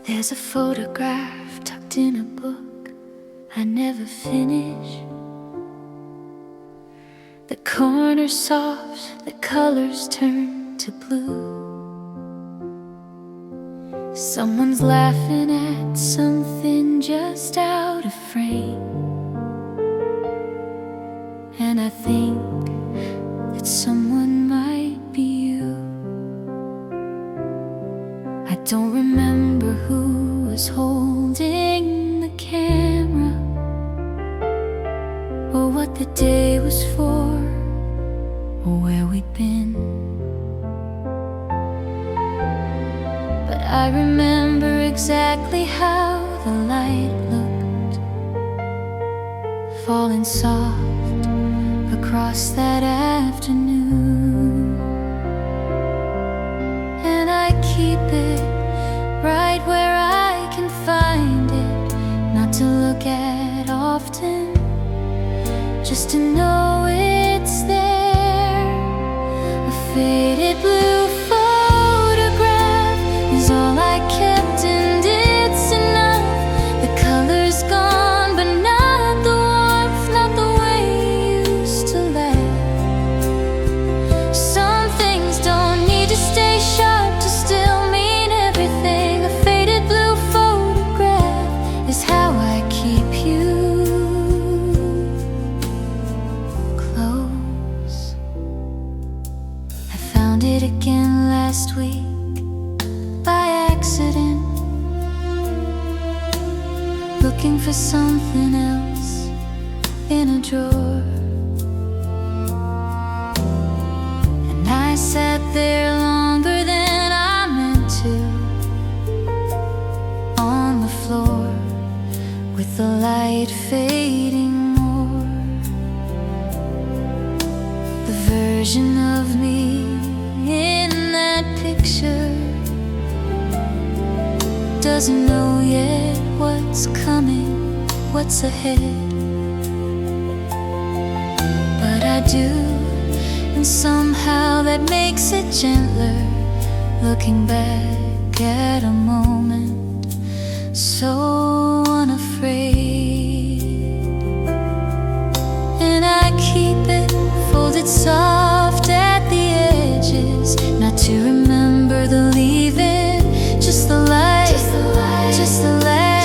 There's a photograph tucked in a book I never finish. The corner soft, the colors turn to blue. Someone's laughing at something just out of frame, and I think that someone might be you. I don't remember who was holding the camera, or what the day was for, or where we'd been. But I remember exactly how the light looked, falling soft across that afternoon. And I keep it right where I can find it, not to look at often, just to know it's there. A faded blue photograph is all I kept, and it's enough. The color's gone, but not the warmth, not the way you used to laugh. Some things don't need to stay sharp to still mean everything. A faded blue photograph is how I keep you close. I found it again last week by accident, looking for something else in a drawer. And I sat there longer than I meant to, on the floor, with the light fading more. The version of me in that picture doesn't know yet what's coming, what's ahead. But I do, and somehow that makes it gentler, looking back at a moment so unafraid. And I keep it folded soft at the edges, not to remember the leaving, just the light, just the laugh.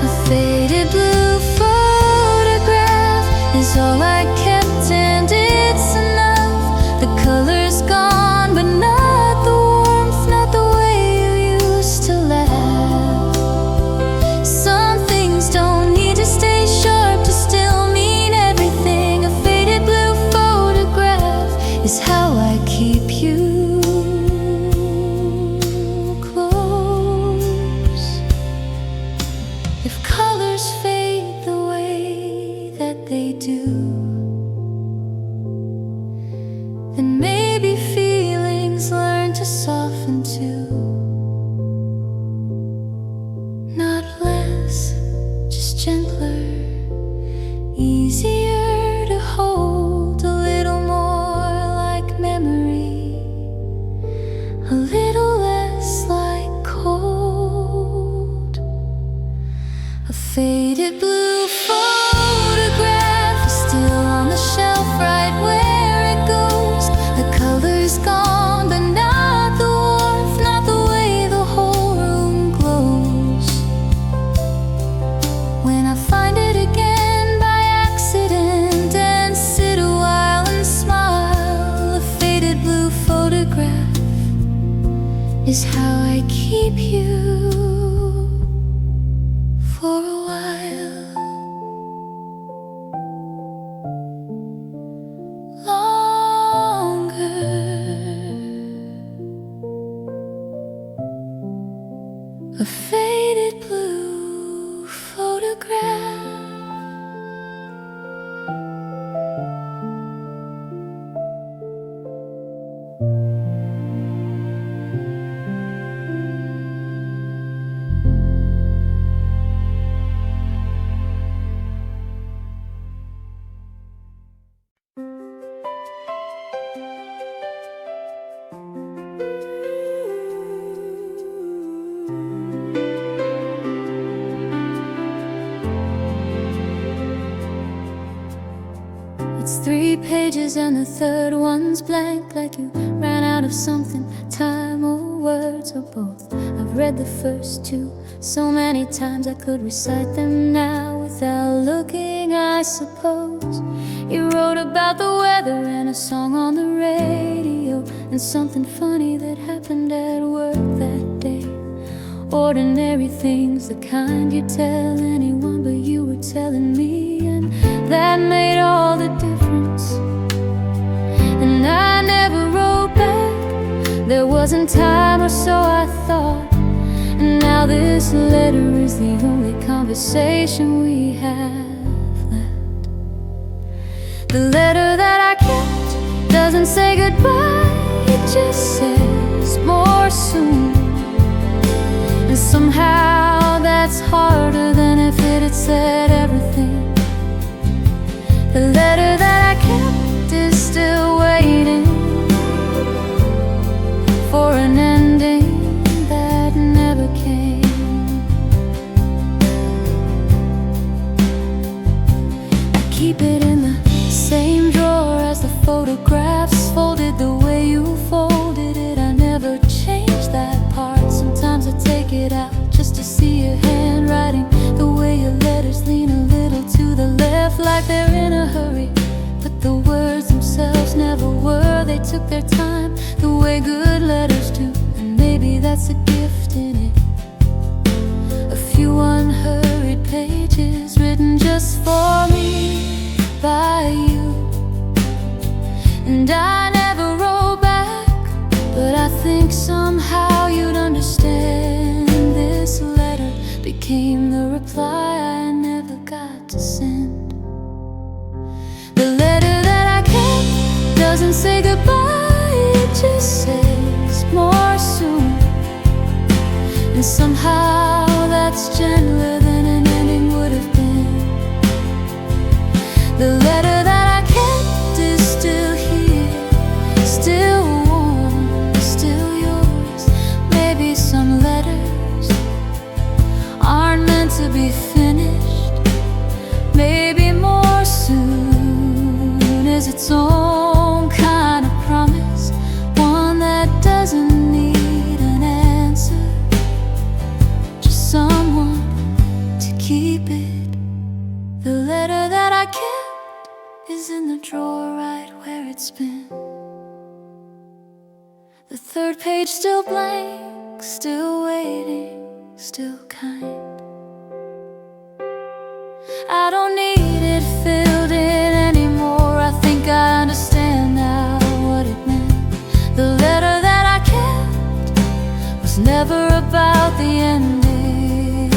A faded blue photograph is all I kept, and it's enough. The color's gone, but not the warmth, not the way you used to laugh. Some things don't need to stay sharp to still mean everything. A faded blue photograph is how I keep you close. If colors fade the way that they do, then maybe feelings learn to soften too. Not less, just gentler, easier to hold, a little more like memory, a little less like cold. A faded blue photograph is still on the shelf right where it goes. The color's gone, but not the warmth, not the way the whole room glows. When I find it again by accident and sit a while and smile, a faded blue photograph is how I keep you for a while longer. A faded blue photograph. pages and the third one's blank, like you ran out of something, time or words or both. I've read the first two so many times I could recite them now without looking, I suppose. You wrote about the weather and a song on the radio, and something funny that happened at work that day. Ordinary things, the kind you tell anyone, but you were telling me, and that made all the difference. And I never wrote back, there wasn't time, or so I thought. And now this letter is the only conversation we have left. The letter that I kept doesn't say goodbye, it just says more soon. And somehow that's harder than if it had said everything. The letter that I kept is still waiting for an ending that never came. I keep it in the same drawer as the photographs, folded the way you folded it. I never changed that part. Sometimes I take it out just to see your handwriting, the way your letters lean a little to the left, like they're in a hurry. But the words themselves never were, they took their time, the way good letters do. And maybe that's a gift in it, a few unhurried pages written just for me by you. And I never wrote back, but I think somehow you'd understand. This letter became the reply I never got to send. The letter that I kept doesn't say goodbye, it just says more soon. And somehow that's gentler than an ending would have been. The letter that I kept is still here, still warm, still yours. Maybe some letters aren't meant to be finished. Maybe more soon is its own kind of promise, one that doesn't need an answer, just someone to keep it. The letter that I kept is in the drawer right where it's been. The third page still blank, still waiting, still kind. I don't need it filled in anymore, I think I understand now what it meant. The letter that I kept was never about the ending,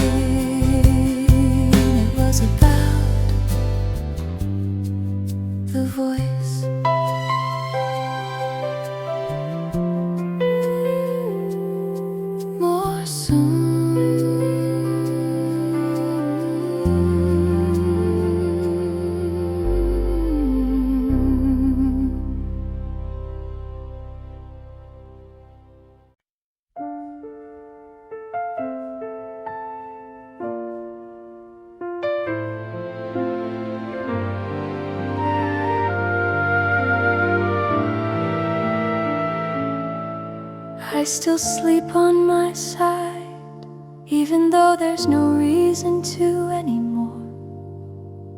it was about the voice. More soon. I still sleep on my side, even though there's no reason to anymore.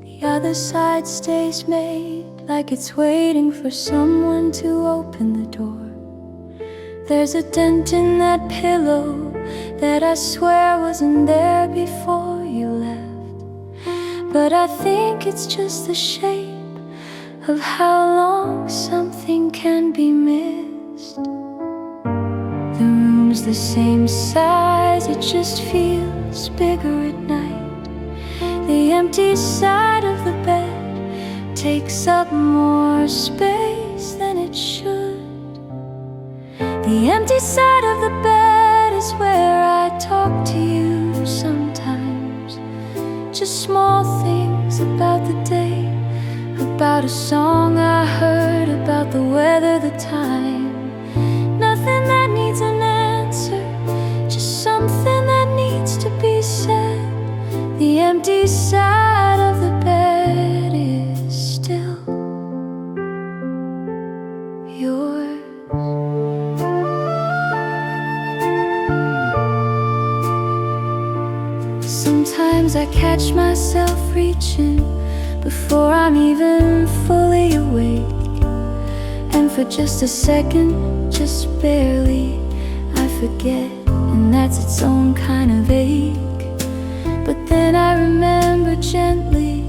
The other side stays made, like it's waiting for someone to open the door. There's a dent in that pillow that I swear wasn't there before you left. But I think it's just the shape of how long something can be missed. The room's the same size, it just feels bigger at night. The empty side of the bed takes up more space than it should. The empty side of the bed is where I talk to you sometimes. Just small things about the day, about a song I heard, about the weather, the time. Nothing that needs an answer, just something that needs to be said. The empty side of the bed is still Sometimes I catch myself reaching before I'm even fully awake, and for just a second, just barely, I forget, and that's its own kind of ache. But then I remember gently,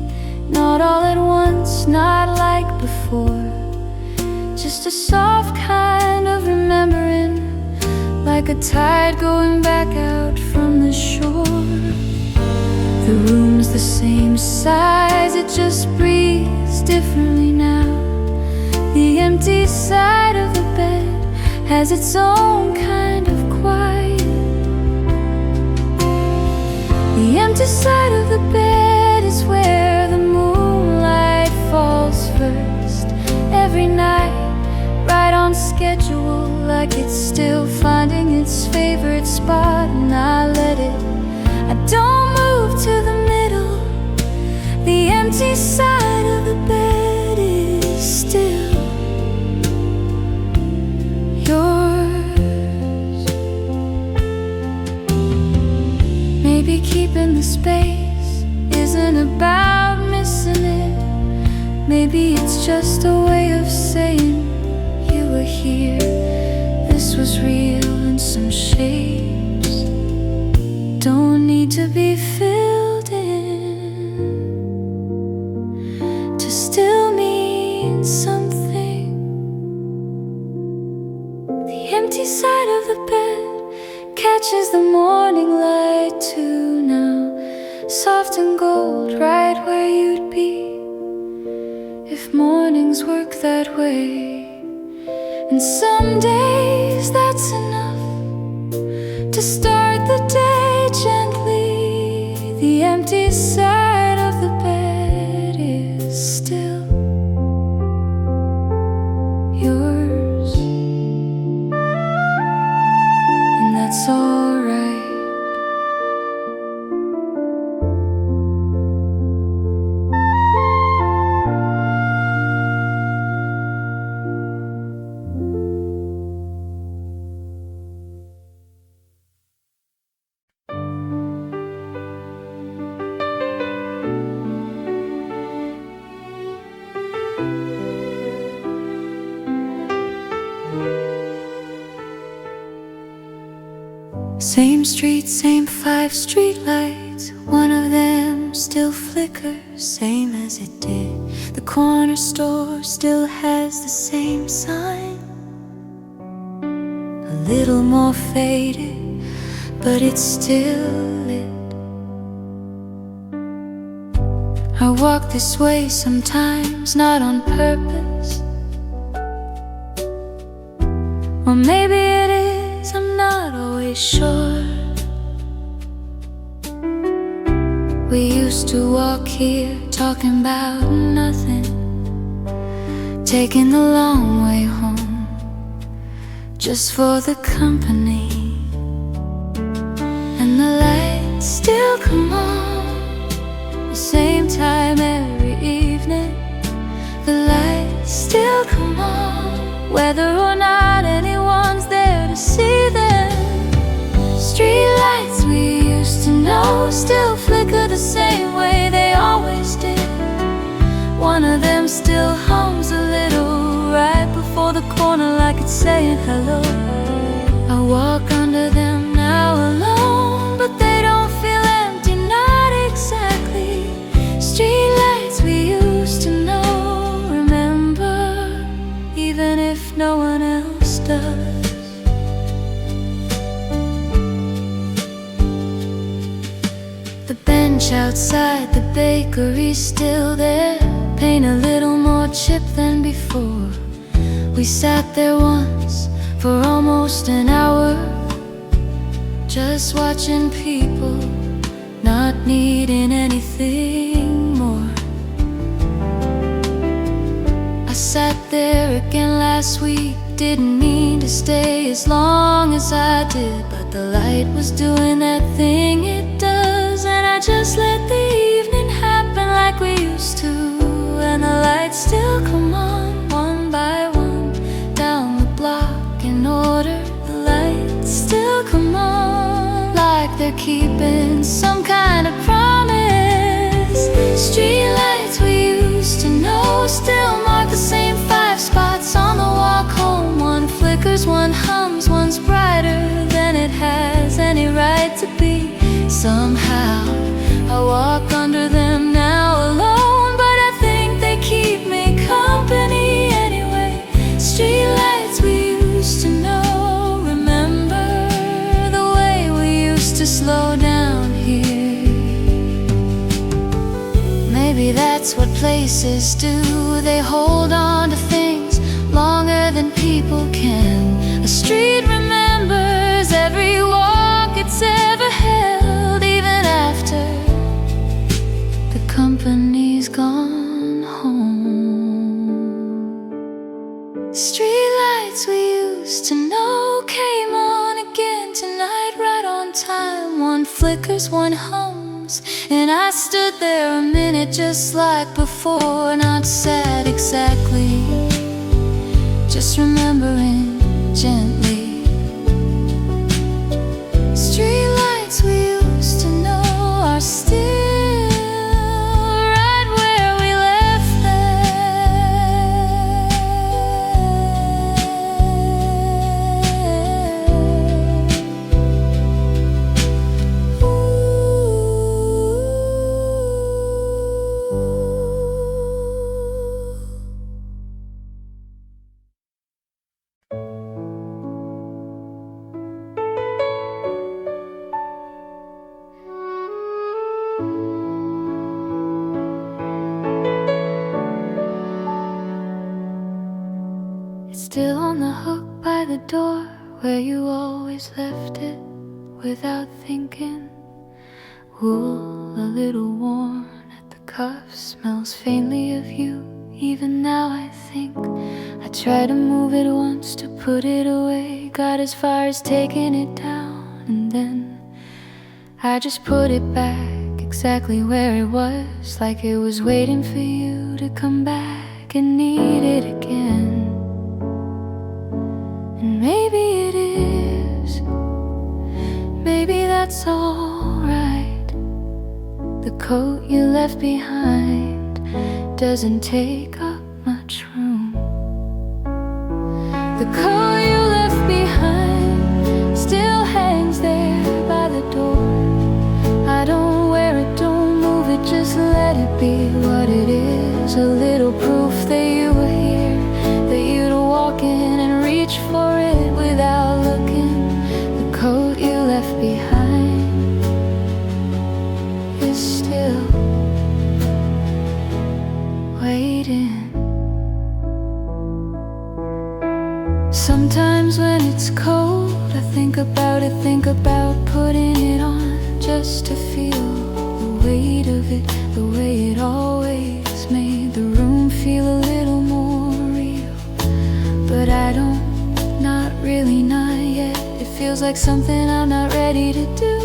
not all at once, not like before, just a soft kind of remembering, like a tide going back out from the shore. The room's the same size, it just breathes differently now. The empty side of the bed has its own kind of quiet. The empty side of the bed is where the moonlight falls first, every night, right on schedule, like it's still finding its favorite spot. And I let it, I don't move to the middle. The empty side of the bed is still yours. Maybe keeping the space isn't about missing it. Maybe it's just a way of saying you were here. This was real in some shapes, don't need to be filled in to still mean something. The empty side of the bed catches the morning light too now, soft and gold, right where you'd be if mornings work that way. And some days that's enough to start the day gently. The empty side of the bed is still yours, and that's alright. Same street, same 5 streetlights, one of them still flickers, same as it did. The corner store still has the same sign, a little more faded, but it's still lit. I walk this way sometimes, not on purpose, or maybe it is, I'm not always sure. We used to walk here talking about nothing, taking the long way home just for the company. And the lights still come on the same time every evening. The lights still come on whether or not anyone's there to see them. Streetlights we used to know still flicker the same way they always did. One of them still hums a little right before the corner, like it's saying hello. I walk under them now alone, but they don't feel empty, not exactly. Streetlights we used to know, remember, even if no one else does. The bench outside the bakery's still there, paint a little more chip than before. We sat there once for almost an hour, just watching people, not needing anything more. I sat there again last week, didn't mean to stay as long as I did, but the light was doing that thing it does, and I just let the evening happen like we used to. And the lights still come on, one by one, down the block in order. The lights still come on, like they're keeping some kind of promise. Streetlights we used to know still mark the same 5 spots on the walk home. One flickers, one hums, one's brighter than it has any right to be. Somehow I walk under them now alone, but I think they keep me company anyway. Streetlights we used to know, remember the way we used to slow down here. Maybe that's what places do, they hold on to things longer than people can. A street remembers every walk it's ever held, even after the company's gone home. Streetlights we used to know came on again tonight, right on time. One flickers, one hums, and I stood there a minute just like before. Not sad exactly, just remembering gently. Streetlights we used to know are still right where we left them. Still on the hook by the door where you always left it without thinking. Wool a little worn at the cuff, smells faintly of you. Even now I think I tried to move it once to put it away, got as far as taking it down, and then I just put it back exactly where it was, like it was waiting for you to come back and need it again. And maybe it is, maybe that's alright. The coat you left behind doesn't take up much room. The coat you left behind still hangs there by the door. I don't wear it, don't move it, just let it be what it is. A little proof that you were here, that you'd walk in and reach for it without looking. The coat you left behind is still waiting. Sometimes when it's cold, I think about it, think about putting it on just to feel the weight of it, the way it always made the room feel a little more real. But I don't, not really, not yet. It feels like something I'm not ready to do.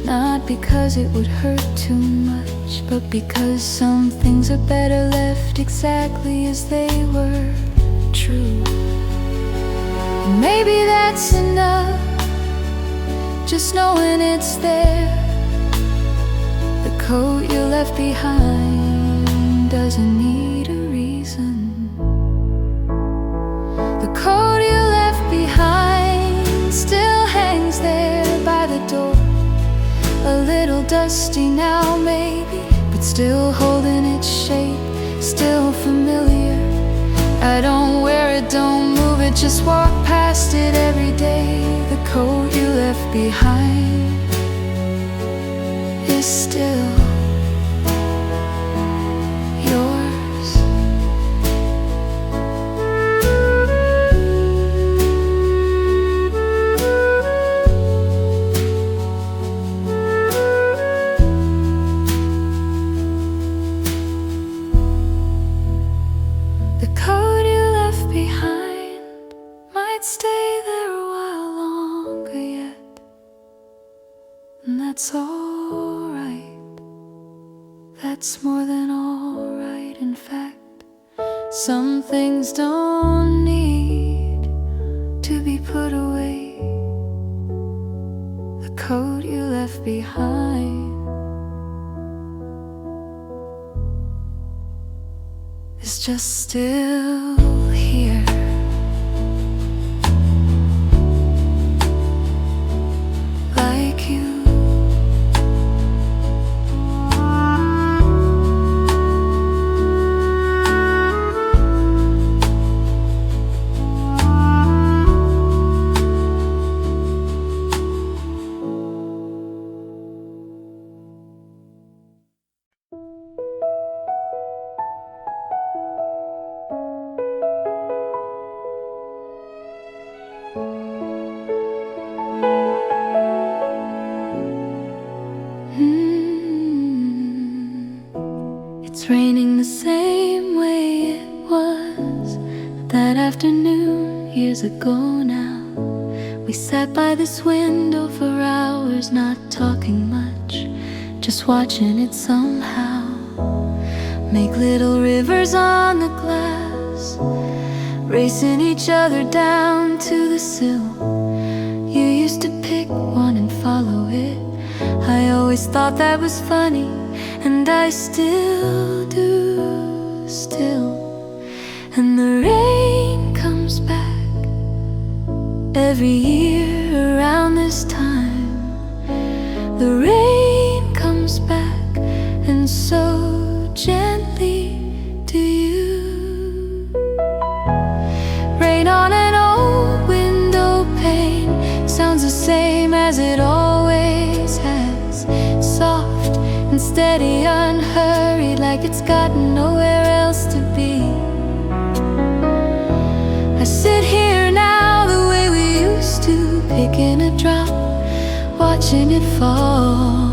Not because it would hurt too much, but because some things are better left exactly as they were, true. And maybe that's enough, just knowing it's there. The coat you left behind doesn't need a reason. The coat you left behind still hangs there by the door. A little dusty now maybe, but still holding its shape, still familiar. I don't wear it, don't move it, just walk past it every day. The coat you left behind is still yours. The coat you left behind might stay there a while longer yet, and that's alright. That's more than alright. In fact, some things don't need to be put away. The coat you left behind just still here. Like you. It's raining the same way it was that afternoon years ago now. We sat by this window for hours, not talking much, just watching it somehow make little rivers on the glass, racing each other down to the sill. You used to pick one and follow it. I always thought that was funny, and I still do, still. And the rain comes back every year around this time. The rain comes back, and so gently do you. Rain on an old window pane sounds the same as it always has. Soft and steady, unhurried, like it's got nowhere else to be. I sit here now the way we used to, picking a drop, watching it fall.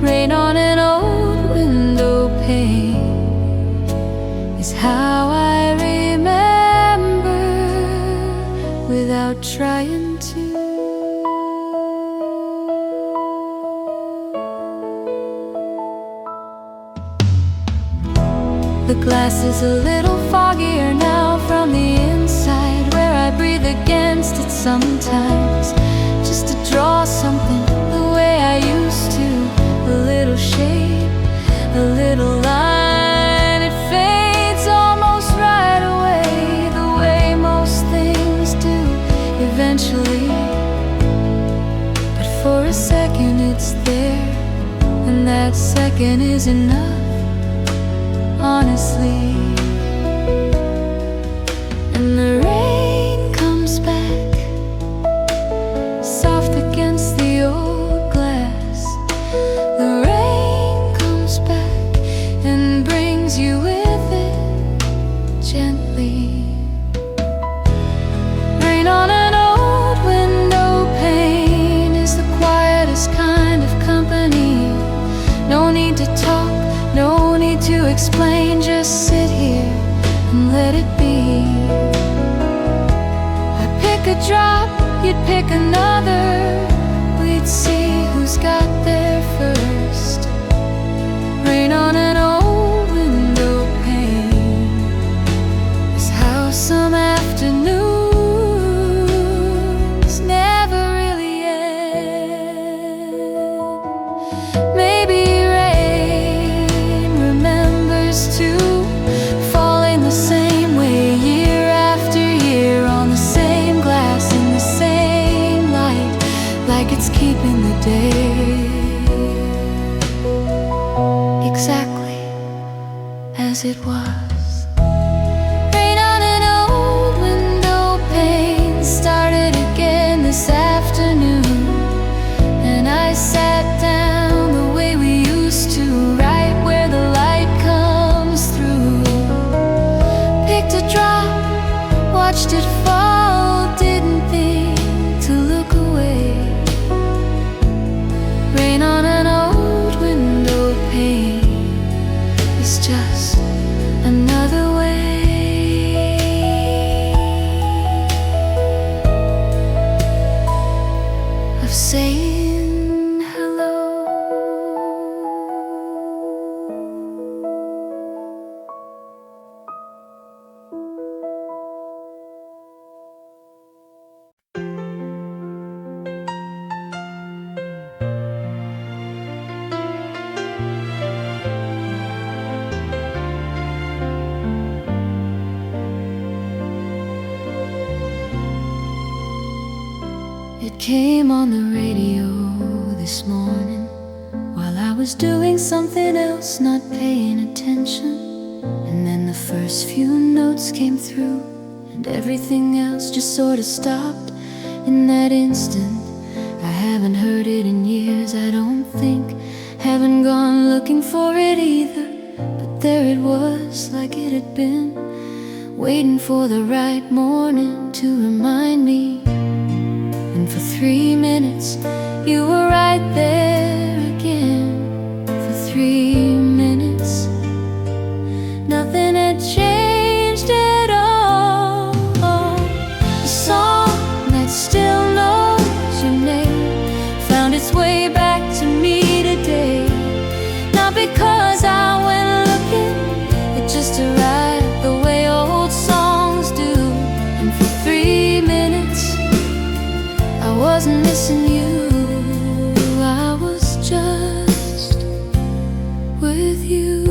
Rain on an old window pane is how I remember without trying to. The glass is a little foggier now from the inside, where I breathe against it sometimes, just to draw something the way I used to. A little shape, a little line, it fades almost right away, the way most things do eventually. But for a second it's there, and that second is enough, honestly. And the rain comes back, soft against the old glass. The rain comes back and brings you with it gently. Rain on an old window pane is the quietest kind of company. No need to talk, no need to explain, just sit here and let it be. I pick a drop, you'd pick another, we'd see who's got there first. Rain on an old window pane is how some afternoons never really end. Maybe to falling the same way year after year, on the same glass in the same light, like it's keeping the day exactly as it was. Rain on an old window pane started again this afternoon, and I sat down the way we used to, right where the light watched it fall, didn't think to look away. Rain on an old window pane is just another way of saying hello. came on the radio this morning while I was doing something else, not paying attention. And then the first few notes came through, and everything else just sort of stopped in that instant. I haven't heard it in years, I don't think. Haven't gone looking for it either, but there it was, like it had been, waiting for the right morning to remind me. And for 3 minutes you were right there again. For 3 minutes nothing had changed at all. A song that still knows your name found its way back to me today. Not because I went looking, it just arrived the way old songs do. And for 3 minutes I wasn't missing you, I was just with you.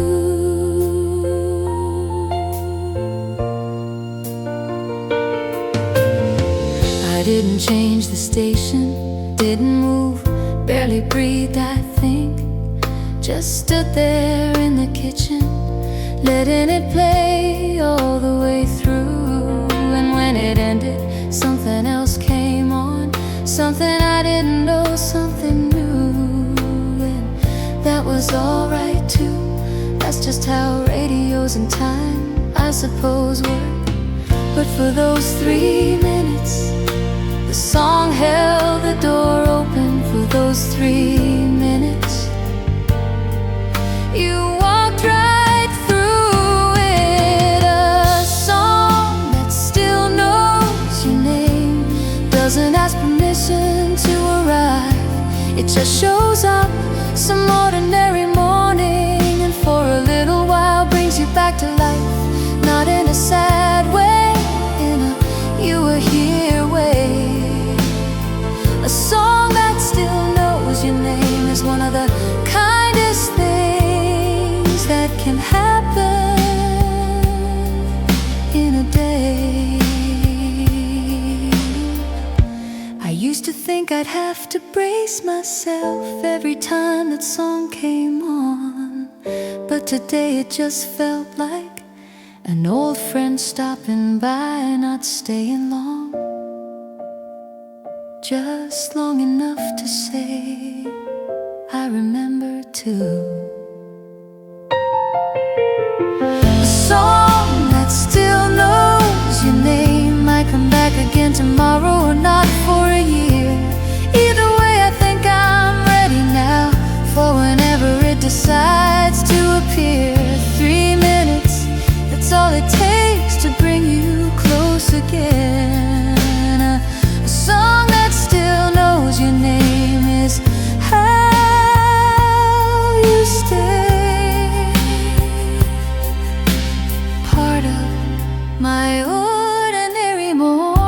I didn't change the station, didn't move, barely breathed, I think. Just stood there in the kitchen, letting it play all the way through. And when it ended, something else came on, something I didn't know, something new. And that was alright too. That's just how radios and time, I suppose, work. But for those 3 minutes, the song held the door open. For those 3 minutes, you walked right through it. A song that still knows your name, doesn't ask permission to arrive. It just shows up some ordinary morning, and for a little while brings you back to life. Not in a sad way, in a you were here way. A song that still knows your name is one of the kindest things that can happen in a day. I used to think I'd have to brace myself every time that song came on, but today it just felt like an old friend stopping by, not staying long, just long enough to say I remember too. A song that still knows your name might come back again tomorrow or not for a year. Either way, I think I'm ready now for whenever it decides to appear. 3 minutes, that's all it takes to bring you close again. A song that still knows your name is how you stay part of my ordinary mornings.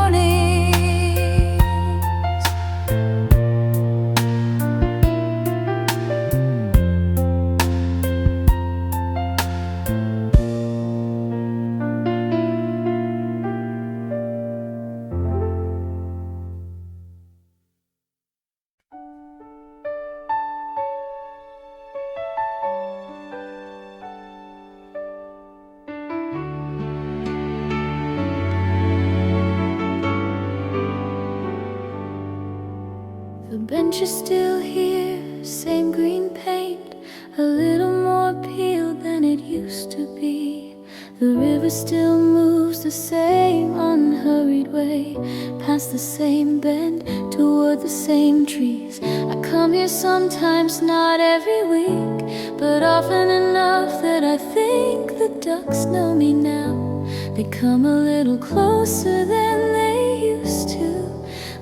The bench is still here, same green paint, a little more peeled than it used to be. The river still moves the same unhurried way, past the same bend, toward the same trees. I come here sometimes, not every week, but often enough that I think the ducks know me now. They come a little closer than they used to,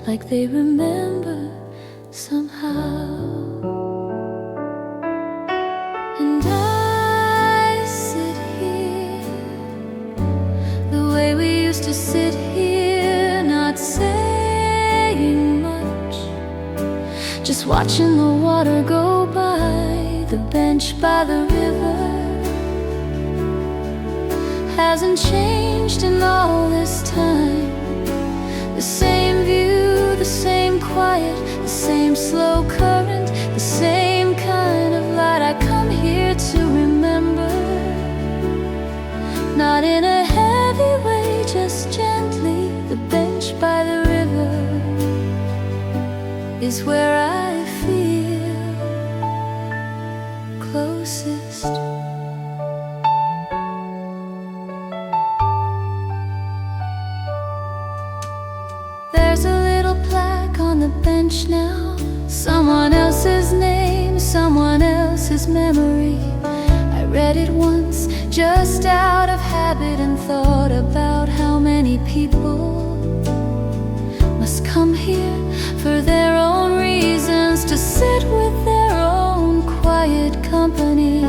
like they remember somehow. And I sit here the way we used to sit here, not saying much, just watching the water go by. The bench by the river hasn't changed in all this time. The same view, the same quiet, the same slow current, the same kind of light. I come here to remember, not in a heavy way, just gently. The bench by the river is where I feel closest. There's a little plaque on the bench now, someone else's name, someone else's memory. I read it once, just out of habit, and thought about how many people must come here for their own reasons, to sit with their own quiet company.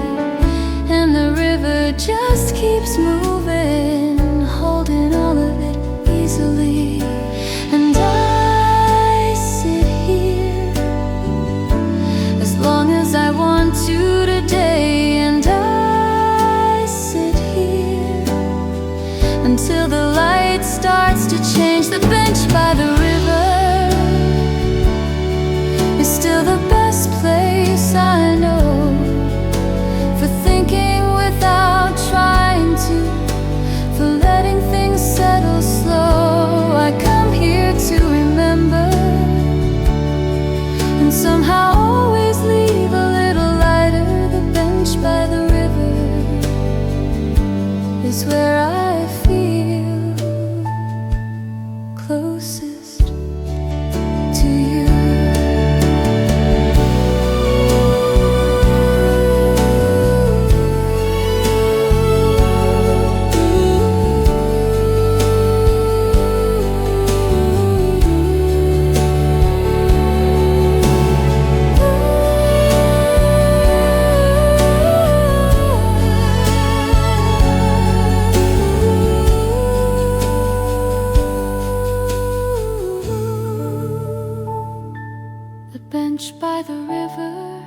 And the river just keeps moving, holding all of it easily. And I sit here as long as I want to today. And I sit here until the light starts to change. The bench by the river is still the best place I know for thinking without trying to, for letting things settle slow. I come here to remember, and somehow always leave a little lighter. The bench by the river is where I feel closest to you. The bench by the river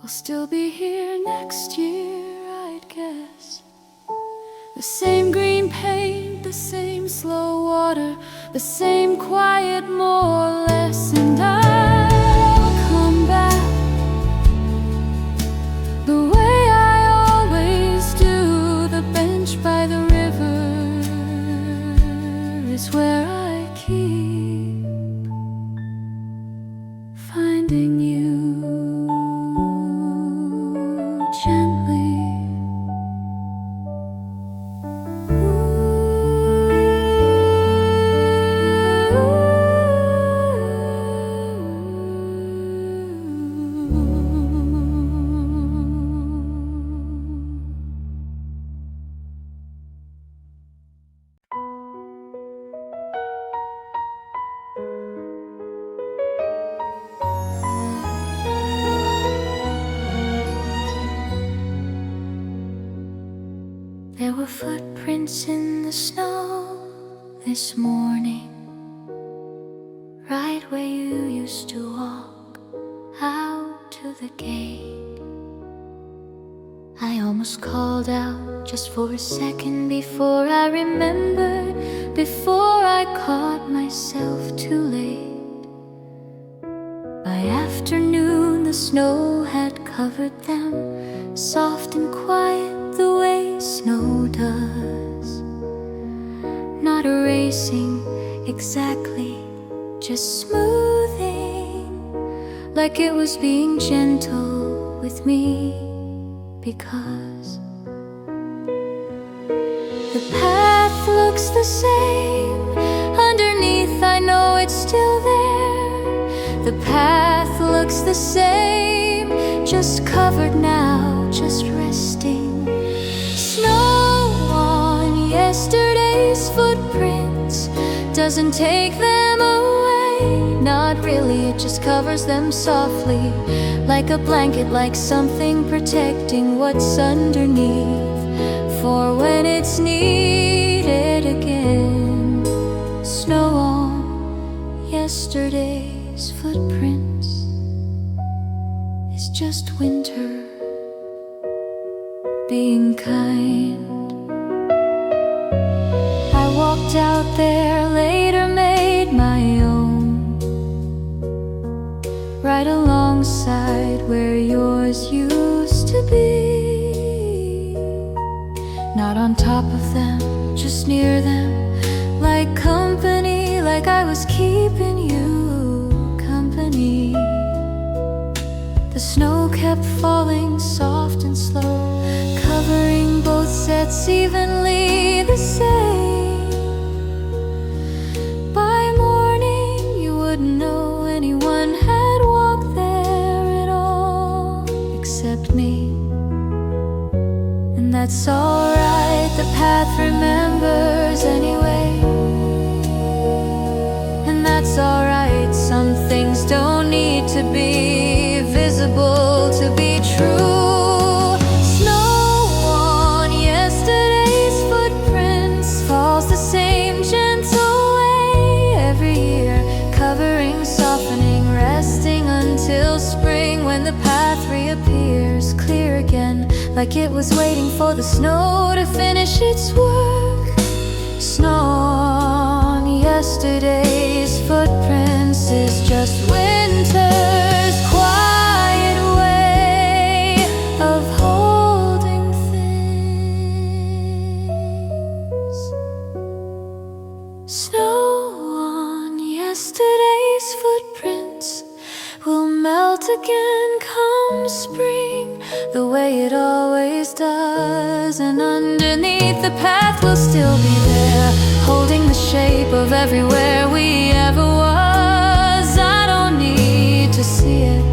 will still be here next year, I'd guess. The same green paint, the same slow water, the same quiet, more or less. And I'll come back the way I always do. The bench by the river is where I keep finding you gently. There were footprints in the snow this morning, right where you used to walk out to the gate. I almost called out just for a second before I remembered, before I caught myself too late. By afternoon the snow had covered them, soft and quiet the way snow does, not erasing exactly, just smoothing, like it was being gentle with me. Because the path looks the same underneath, I know it's still there. The path looks the same, just covered now, just resting. Snow on yesterday's footprints doesn't take them away, not really, it just covers them softly, like a blanket, like something protecting what's underneath, for when it's needed again. Snow on yesterday's footprints is just winter being kind. I walked out there later, made my own right alongside where yours used to be. Not on top of them, just near them, like company, like I was keeping you company. The snow kept falling soft and slow, covering both sets evenly the same. By morning you wouldn't know anyone had walked there at all except me. And that's alright, the path remembers anyway. And that's alright, some things don't need to be visible to be true. Snow on yesterday's footprints falls the same gentle way every year, covering, softening, resting until spring, when the path reappears clear again, like it was waiting for the snow to finish its work. Snow on yesterday's footprints is just winter's quiet way of holding things. Snow on yesterday's footprints will melt again come spring, the way it always does. And underneath the path will still be there, holding the shape of everywhere we ever was. I don't need to see it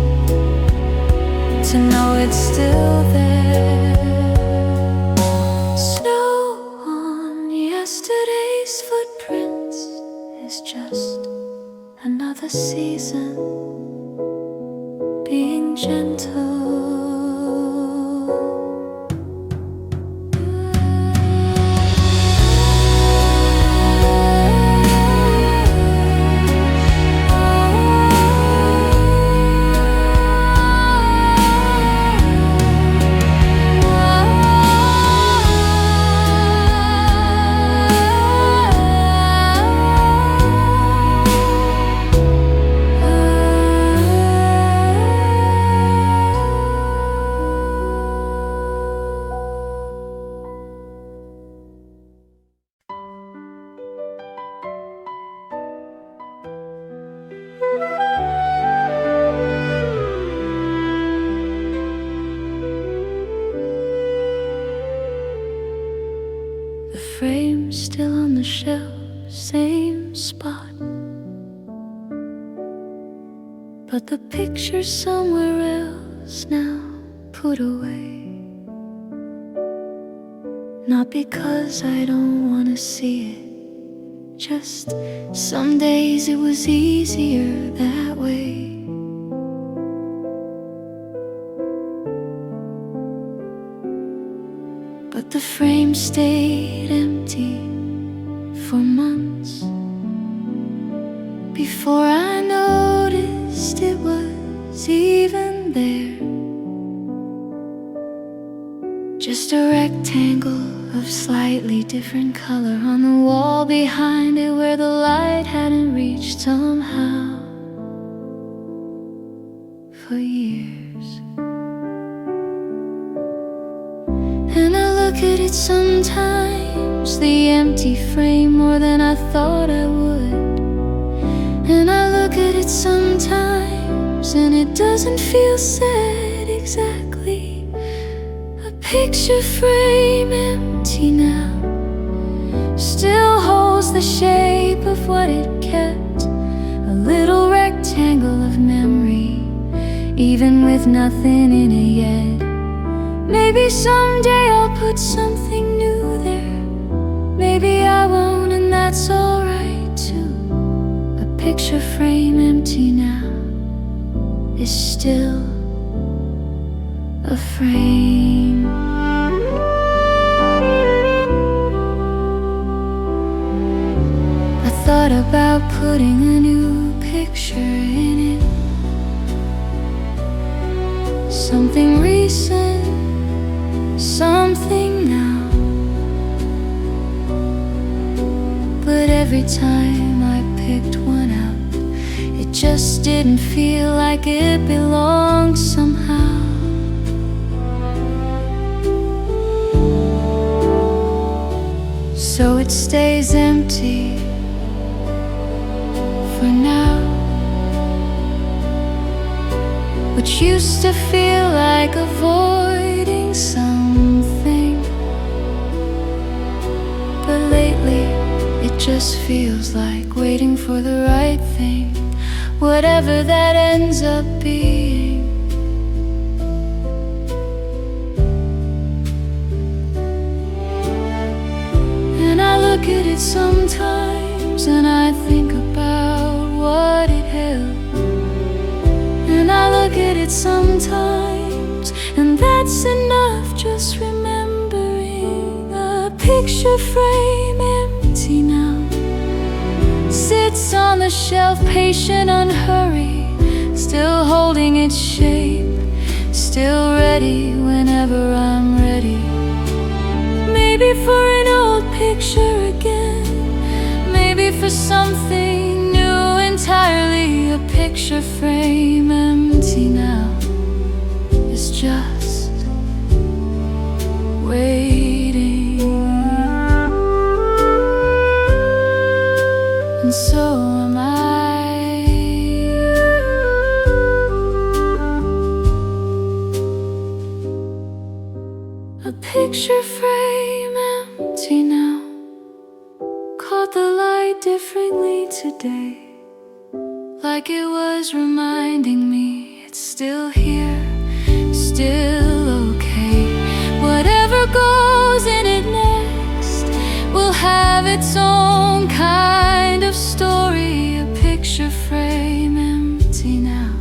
to know it's still there. Snow on yesterday's footprints is just another season being gentle. The frame's still on the shelf, same spot, but the picture's somewhere else now, put away. Not because I don't want to see it, just some days it was easier that way. But the frame stayed empty for months before I noticed it was even there. Just a rectangle of slightly different color on the wall behind it, where the light hadn't reached somehow for years. And I look at it sometimes, the empty frame, more than I thought I would. And I look at it sometimes, and it doesn't feel sad exactly. A picture frame empty now still holds the shape of what it kept, a little rectangle of memory, even with nothing in it yet. Maybe someday I'll put something new there, maybe I won't, and that's alright too. A picture frame empty now is still a frame. I thought about putting a new picture in it, something recent, something now. But every time I picked one out, it just didn't feel like it belonged somehow. So it stays empty for now. Which used to feel like avoiding something, but lately it just feels like waiting for the right thing, whatever that ends up being. And I look at it sometimes and I think about what it held. And I look at it sometimes, and that's enough, just remembering a picture frame empty now. Sits on the shelf, patient, unhurried, still holding its shape, still ready whenever I'm ready. Maybe for an old picture again, maybe for something new entirely. A picture frame empty now is just waiting. And so am I. A picture frame empty now, caught the light differently today, like it was reminding me it's still here, still okay. Whatever goes in it next will have its own kind of story. A picture frame empty now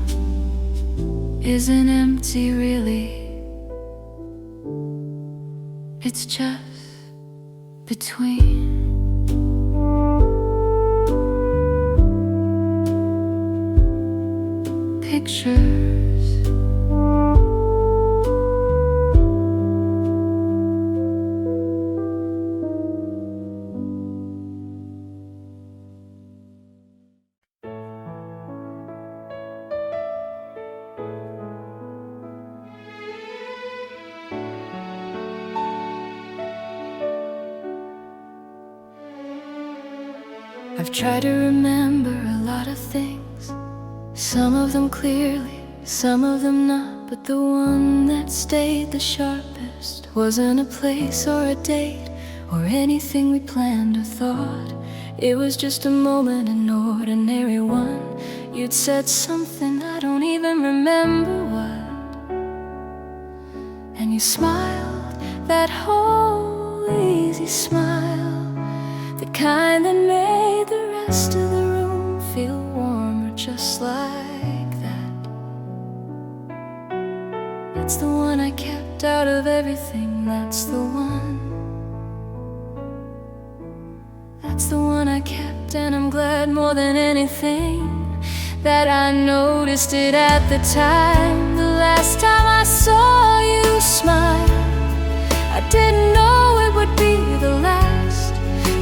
isn't empty really, it's just between. Pictures. I've tried to remember a lot of things, some of them clearly, some of them not, but the one that stayed the sharpest wasn't a place or a date or anything we planned or thought. It was just a moment, an ordinary one. You'd said something, I don't even remember what, and you smiled, that whole easy smile, the kind that made the rest of the room feel warmer, just like that. That's the one I kept out of everything, that's the one. That's the one I kept, and I'm glad more than anything that I noticed it at the time. The last time I saw you smile, I didn't know it would be the last,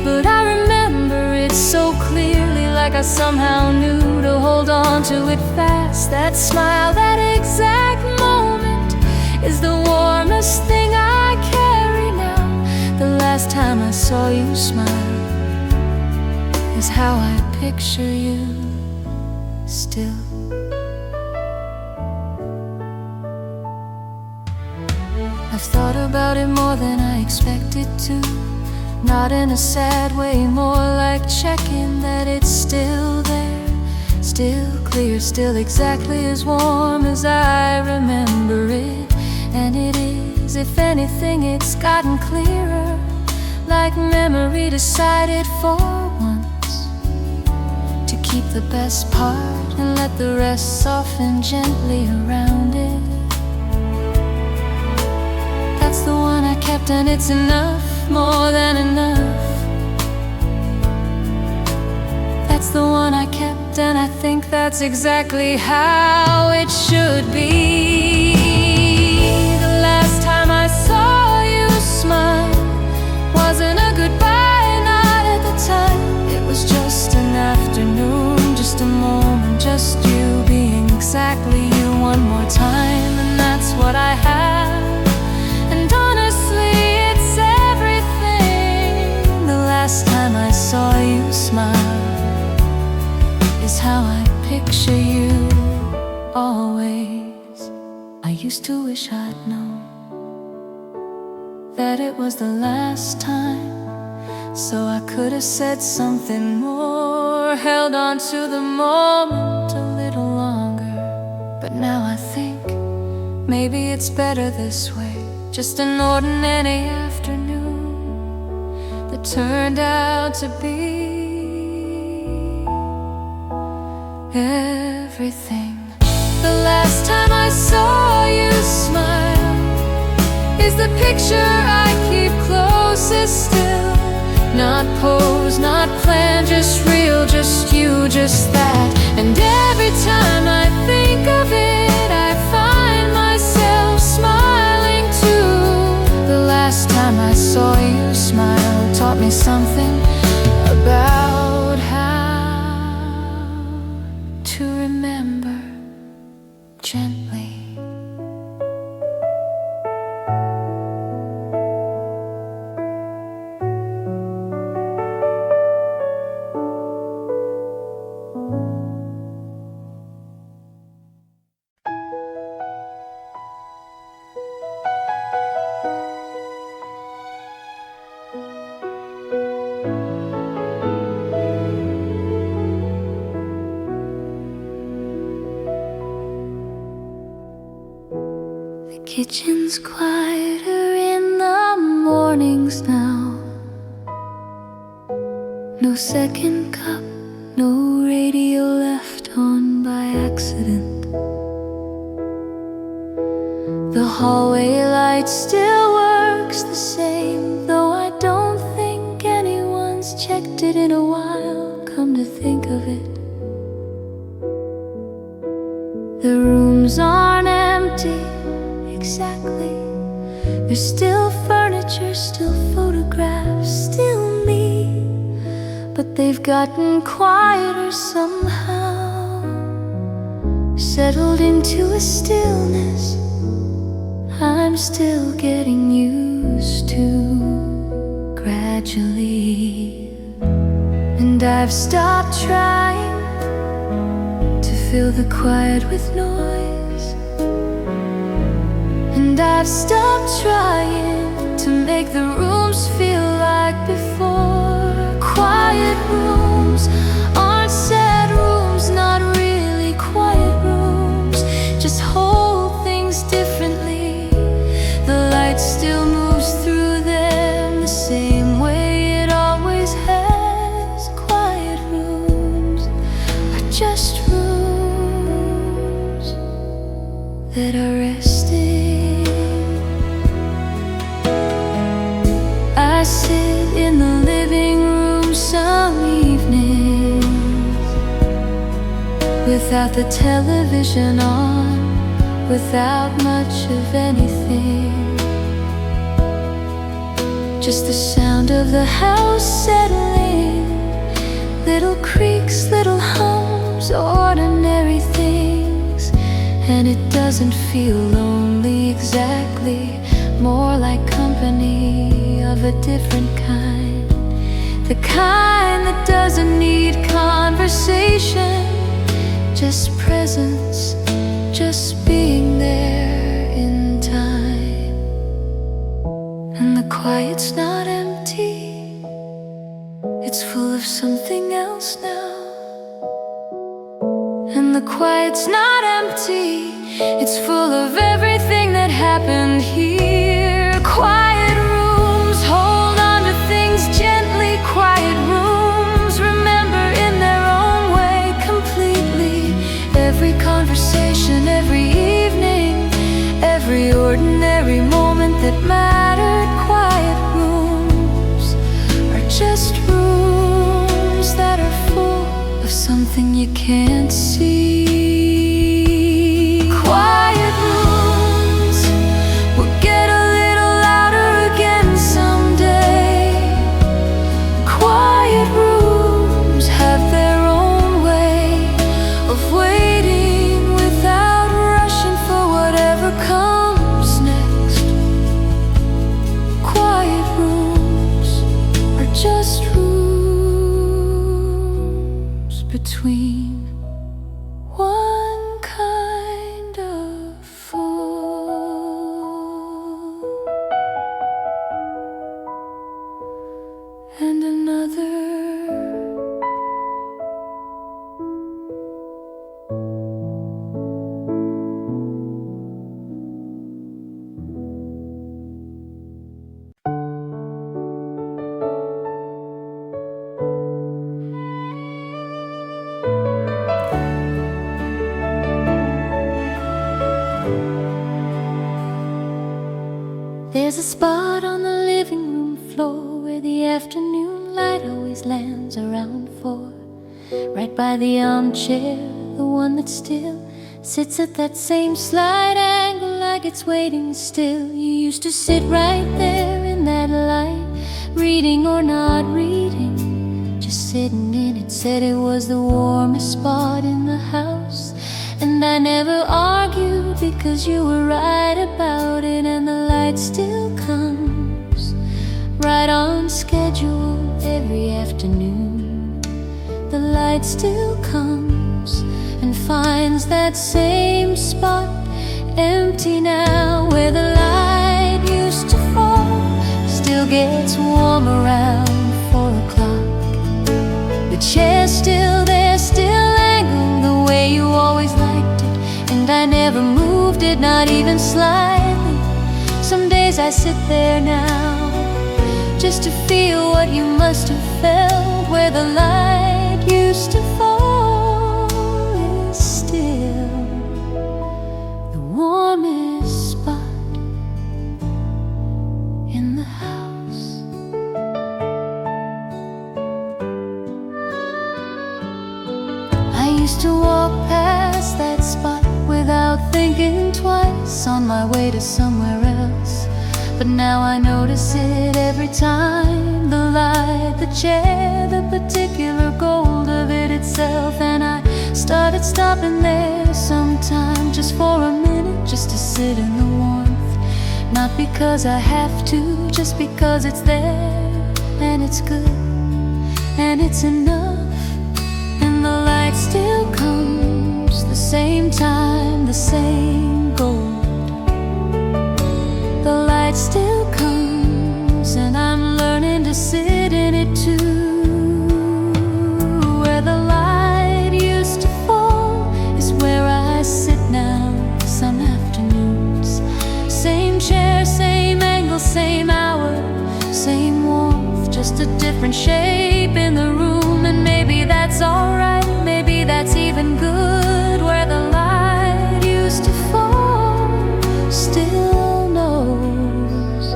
but I remember it so clearly, like I somehow knew to hold on to it fast. That smile, that exact moment, is the warmest thing I carry now. The last time I saw you smile is how I picture you still. I've thought about it more than I expected to, not in a sad way, more like checking that it's still there, still clear, still exactly as warm as I remember it. And it is, if anything, it's gotten clearer, like memory decided for once to keep the best part and let the rest soften gently around it. That's the one I kept, and it's enough, more than enough. That's the one I kept, and I think that's exactly how it should be. The last time I saw you smile wasn't a goodbye, not at the time. It was just an afternoon, just a moment, just time, and that's what I have. And honestly, it's everything. The last time I saw you smile is how I picture you always. I used to wish I'd known that it was the last time, so I could have said something more, held on to the moment a little longer. But now I think maybe it's better this way. Just an ordinary afternoon that turned out to be everything. The last time I saw you smile is the picture I keep closest still. Not posed, not planned, just real, just you, just that. And every time I think of it, I find myself smiling too. The last time I saw you smile taught me something about how to remember gently. The kitchen's quieter in the mornings now. No second cup, no radio left on by accident. The hallway light still works the same, though I don't think anyone's checked it in a while, come to think of it. The rooms aren't empty exactly. There's still furniture, still photographs, still me. But they've gotten quieter somehow, settled into a stillness I'm still getting used to gradually. And I've stopped trying to fill the quiet with noise, and I've stopped trying to make the rooms feel like before. Quiet rooms aren't sad rooms, not really quiet rooms, just hold things differently. The light still moves through them the same way it always has. Quiet rooms are just rooms that are resting. I sit in the living room some evenings without the television on, without much of anything, just the sound of the house settling, little creaks, little hums, ordinary things. And it doesn't feel lonely exactly, more like company of a different kind, the kind that doesn't need conversation, just presence, just being there in time. And the quiet's not empty, it's full of something else now. And the quiet's not empty, it's full of everything that happened here. Quiet rooms hold on to things gently. Quiet rooms remember in their own way completely. Every conversation, every evening, every ordinary moment that mattered. Quiet rooms are just rooms that are full of something you can't see. Quiet rooms will get a little louder again someday. Quiet rooms have their own way of waiting without rushing for There's a spot on the living room floor where the afternoon light always lands around 4, right by the armchair, the one that still sits at that same slight angle like it's waiting still. You used to sit right there in that light, reading or not reading, just sitting in it. Said it was the warmest spot in the house, and I never argued because you were right about it. And the light still comes right on schedule every afternoon. The light still comes and finds that same spot empty now. Where the light used to fall still gets warm around 4 o'clock. The chair's still there, still angled the way you always liked it, and I never moved it, not even slightly. Some days I sit there now just to feel what you must have felt. Where the light used to fall is still the warmest spot in the house. I used to walk past that spot without thinking twice on my way to somewhere else, but now I notice it every time. The light, the chair, the particular gold of it itself. And I started stopping there sometime just for a minute, just to sit in the warmth. Not because I have to, just because it's there, and it's good, and it's enough. And the light still comes the same time, the same gold. The light still comes, and I'm learning to sit in it too. Where the light used to fall is where I sit now some afternoons. Same chair, same angle, same hour, same warmth, just a different shape in the room. And maybe that's alright, maybe that's even good. Where the light used to fall still knows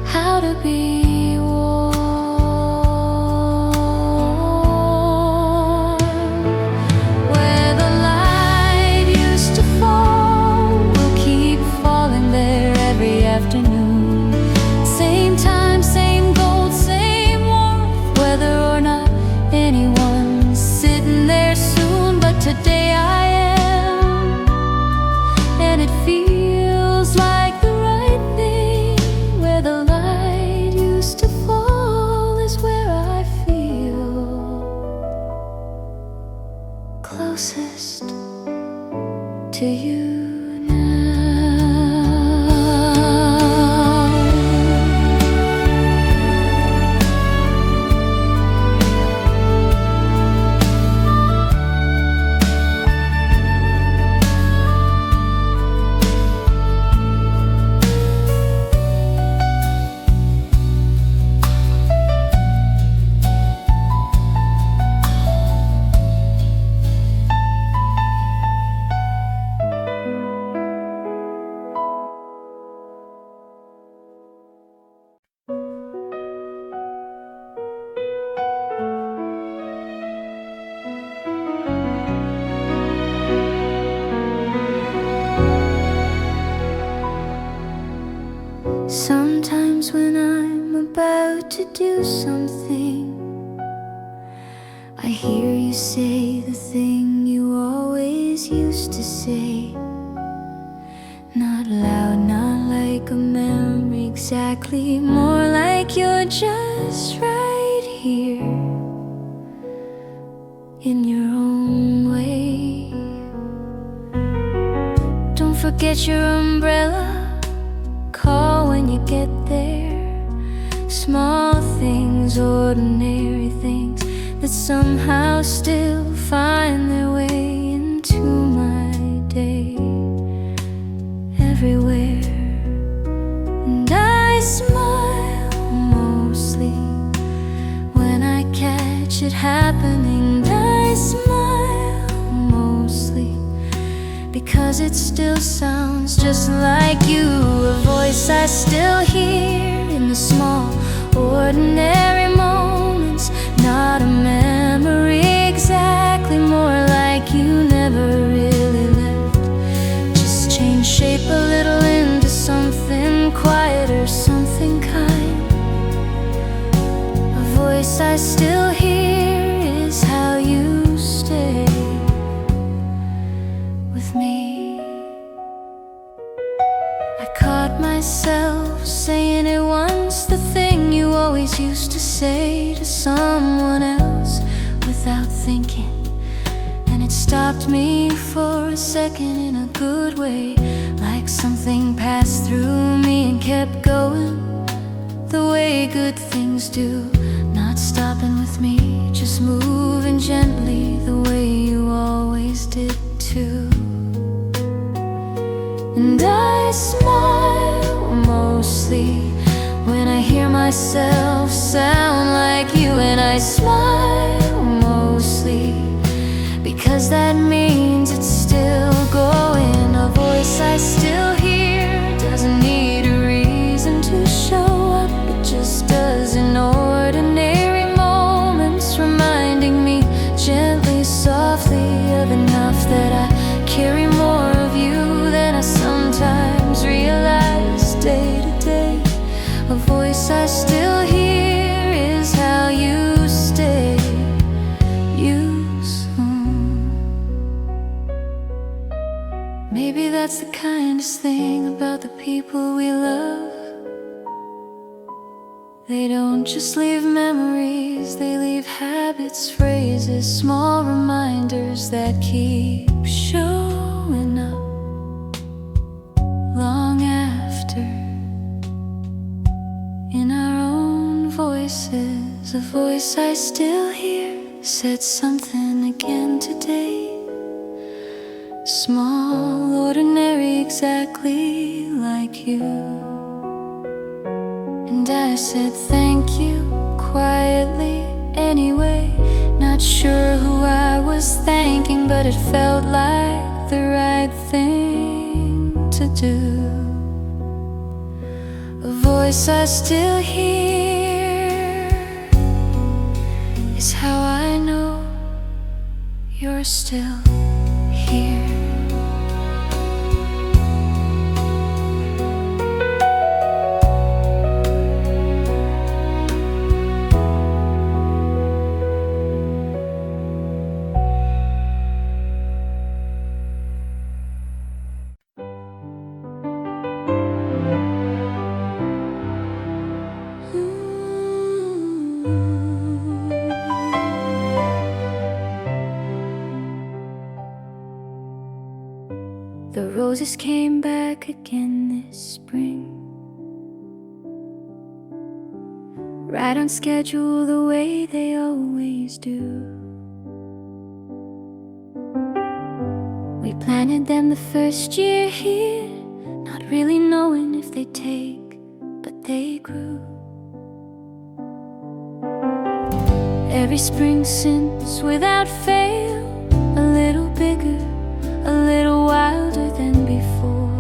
how to be warm. Where the light used to fall will keep falling there every afternoon. Same time, same gold, same warmth, whether or not anyone's sitting there soon. But today I am, and it feels like the right thing. Where the light used to fall is where I feel closest to you now. Sometimes when I'm about to do something, I hear you say the thing you always used to say. Not loud, not like a memory exactly, more like you're just right here in your own way. Don't forget your umbrella, call when you get there. Small things, ordinary things that somehow still find their way into my day. Everywhere, and I smile mostly when I it happening, I smile mostly because it still sounds just like you. A voice I still hear in the small, ordinary moments. Not a memory exactly, more like you never really left. Just change shape a little into something quieter, something kind. A voice I still hear is how you stay with me. I caught myself saying it once, the thing you always used to say to someone else without thinking, and it stopped me for a second in a good way, like something passed through me and kept going the way good things do. Not stopping with me, just moving gently the way you always did too. And I smile mostly when I hear myself sound like you. And I smile mostly because that means it's still going. A voice I still hear doesn't need a reason to show up. It just does in ordinary moments, reminding me gently, softly of enough that I carry more of you than I sometimes realize day to day. A voice I still hear is how you stay. Maybe that's the kindest thing about the people we love. They don't just leave memories, they leave habits, phrases, small reminders that keep showing up long after. In our own voices, a voice I still hear said something again today. Small, ordinary, exactly like you. And I said thank you, quietly anyway. Not sure who I was thanking, but it felt like the right thing to do. A voice I still hear is how I know you're still here. The roses came back again this spring, right on schedule the way they always do. We planted them the first year here, not really knowing if they'd take, but they grew. Every spring since, without fail, a little bigger, a little wilder than before.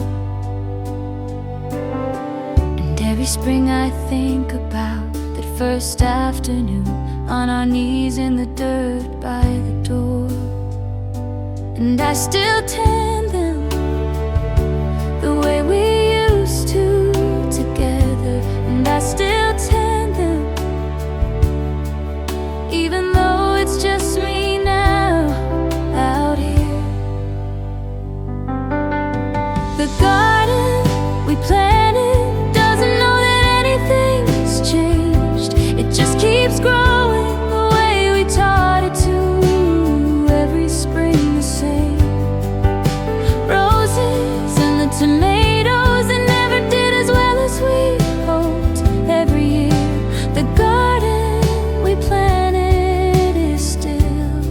And every spring I think about that first afternoon on our knees in the dirt by the door. And I still tend them the way we used to together. And I still tend them even though it's just me now out here. The garden we planted doesn't know that anything's changed. It just keeps growing the way we taught it to. Every spring the same. Roses and the tomatoes that never did as well as we hoped. Every year the garden we planted is still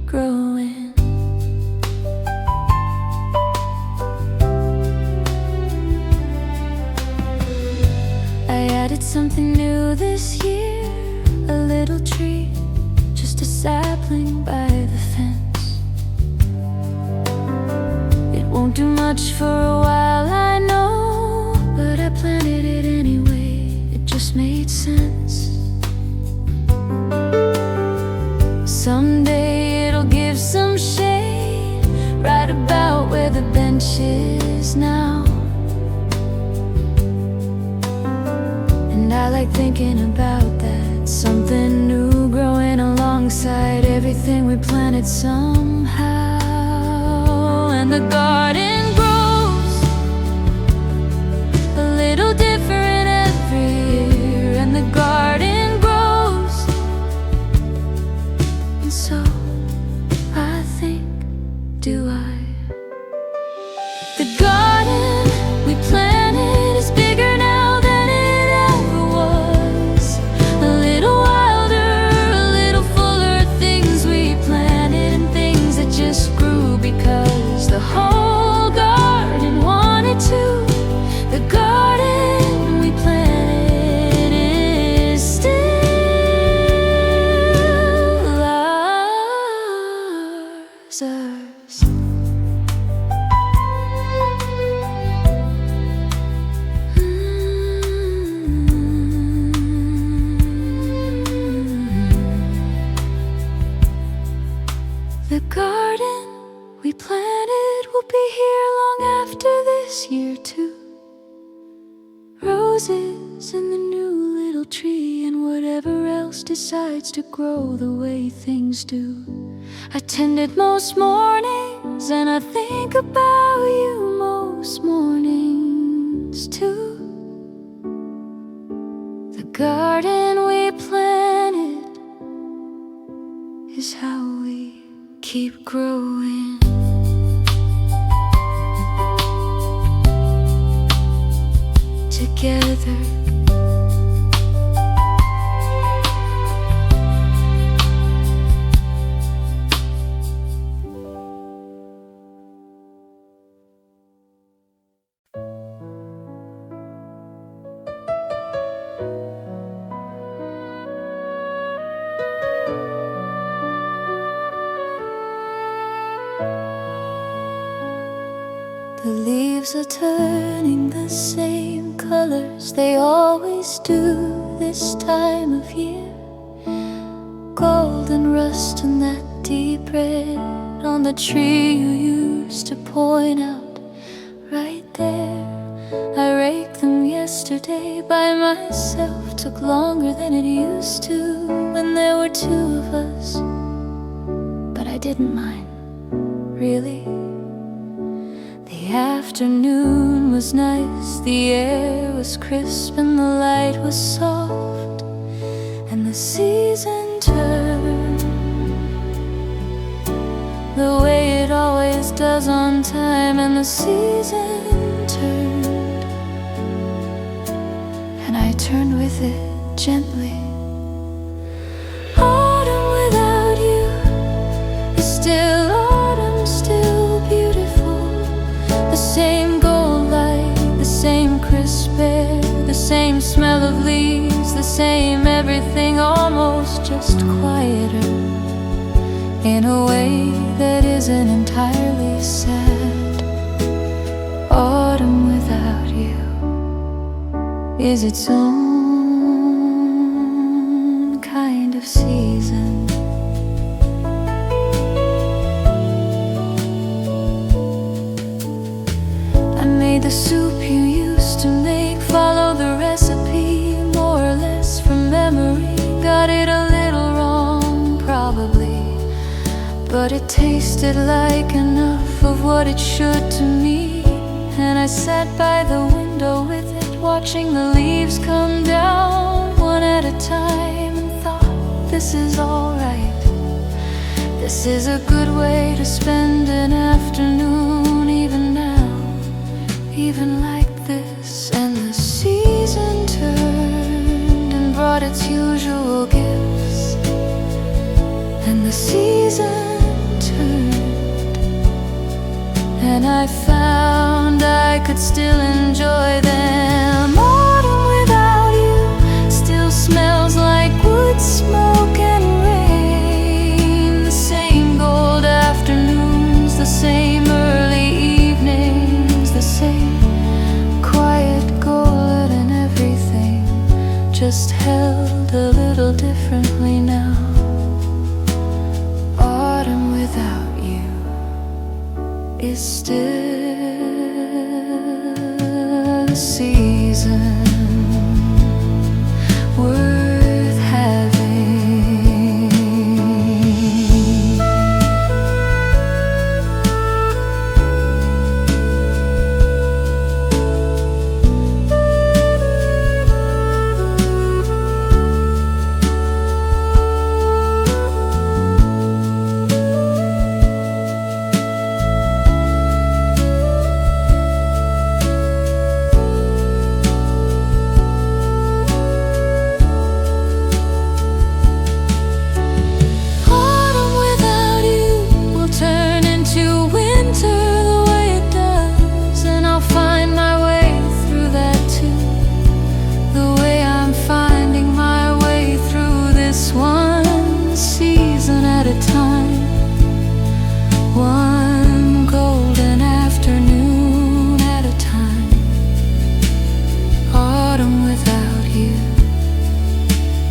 growing. Something new this year, a little tree, just a sapling by the fence. won't do much for a while, I know, but I planted it anyway, it just made sense. Someday it'll give some shade right about where the bench is now. And I like thinking about that, something new growing alongside everything we planted somehow. And the garden grows a little different every year, and the garden grows. And so I think, do I? The garden we planted is bigger now than it ever was. A little wilder, a little fuller, things we planted and things that just grew because the whole garden wanted to. The garden we planted is still ours. The garden we planted will be here long after this year too. Roses and the new little tree and whatever else decides to grow the way things do. I tended most mornings and I think about you most mornings too. The garden we planted is how we keep growing. Together. The leaves are turning the same colors they always do this time of year. Golden rust and that deep red on the tree you used to point out right there. I raked them yesterday by myself, took longer than it used to when there were two of us. But I didn't mind, really. The afternoon was nice, the air was crisp and the light was soft, and the season turned the way it always does on time, and the season turned, and I turned with it gently. Autumn without you is still autumn, still beautiful. The same gold light, the same crisp air, the same smell of leaves, the same everything, almost just quieter in a way that isn't entirely sad. Autumn without you is its own kind of season. The soup you used to make, follow the recipe more or less from memory. Got it a little wrong, probably, but it tasted like enough of what it should to me. And I sat by the window with it, watching the leaves come down one at a time, and thought, this is alright. This is a good way to spend an afternoon, even now. Even like this. And the season turned and brought its usual gifts, and the season turned, and I found I could still enjoy them. Autumn without you still smells like wood smoke and rain. The same gold afternoons, the same early evenings, still a season worth having.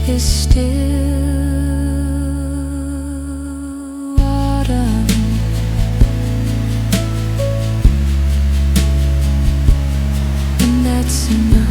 Is still autumn, and that's enough.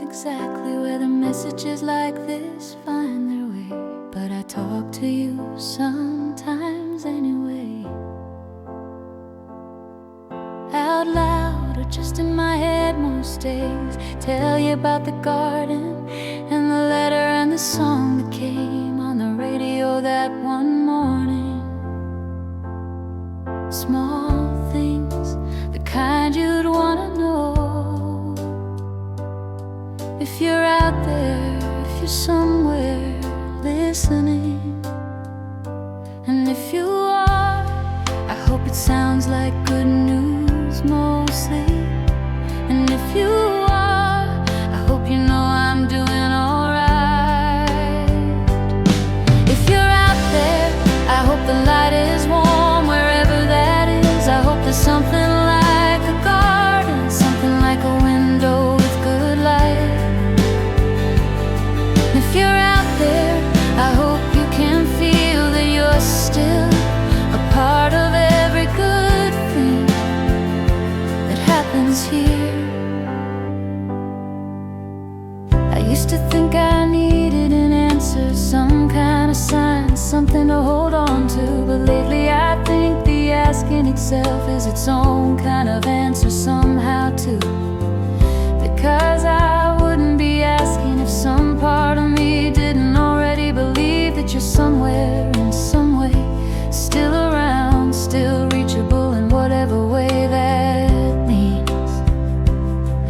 Exactly whether messages like this find their way, but I talk to you sometimes anyway. Out loud or just in my head most days. Tell you about the garden and the letter and the song that came on the radio that one morning. Small things, the kind you'd wanna know. If you're out there, if you're somewhere listening, and if you are, I hope it sounds like good news mostly. And if you are, I hope you know I'm doing alright. If you're out there, I hope the light is warm wherever that is. I hope there's something like a garden, something like a window with good light. If you're out there, I hope you can feel that you're still a part of every good thing that happens here. I used to think I needed an answer, some kind of sign, something to hold on to. But lately I think the asking itself is its own kind of answer somehow too. Because I wouldn't be asking if some part of me didn't already believe that you're somewhere in some way, still around, still reachable in whatever way that means.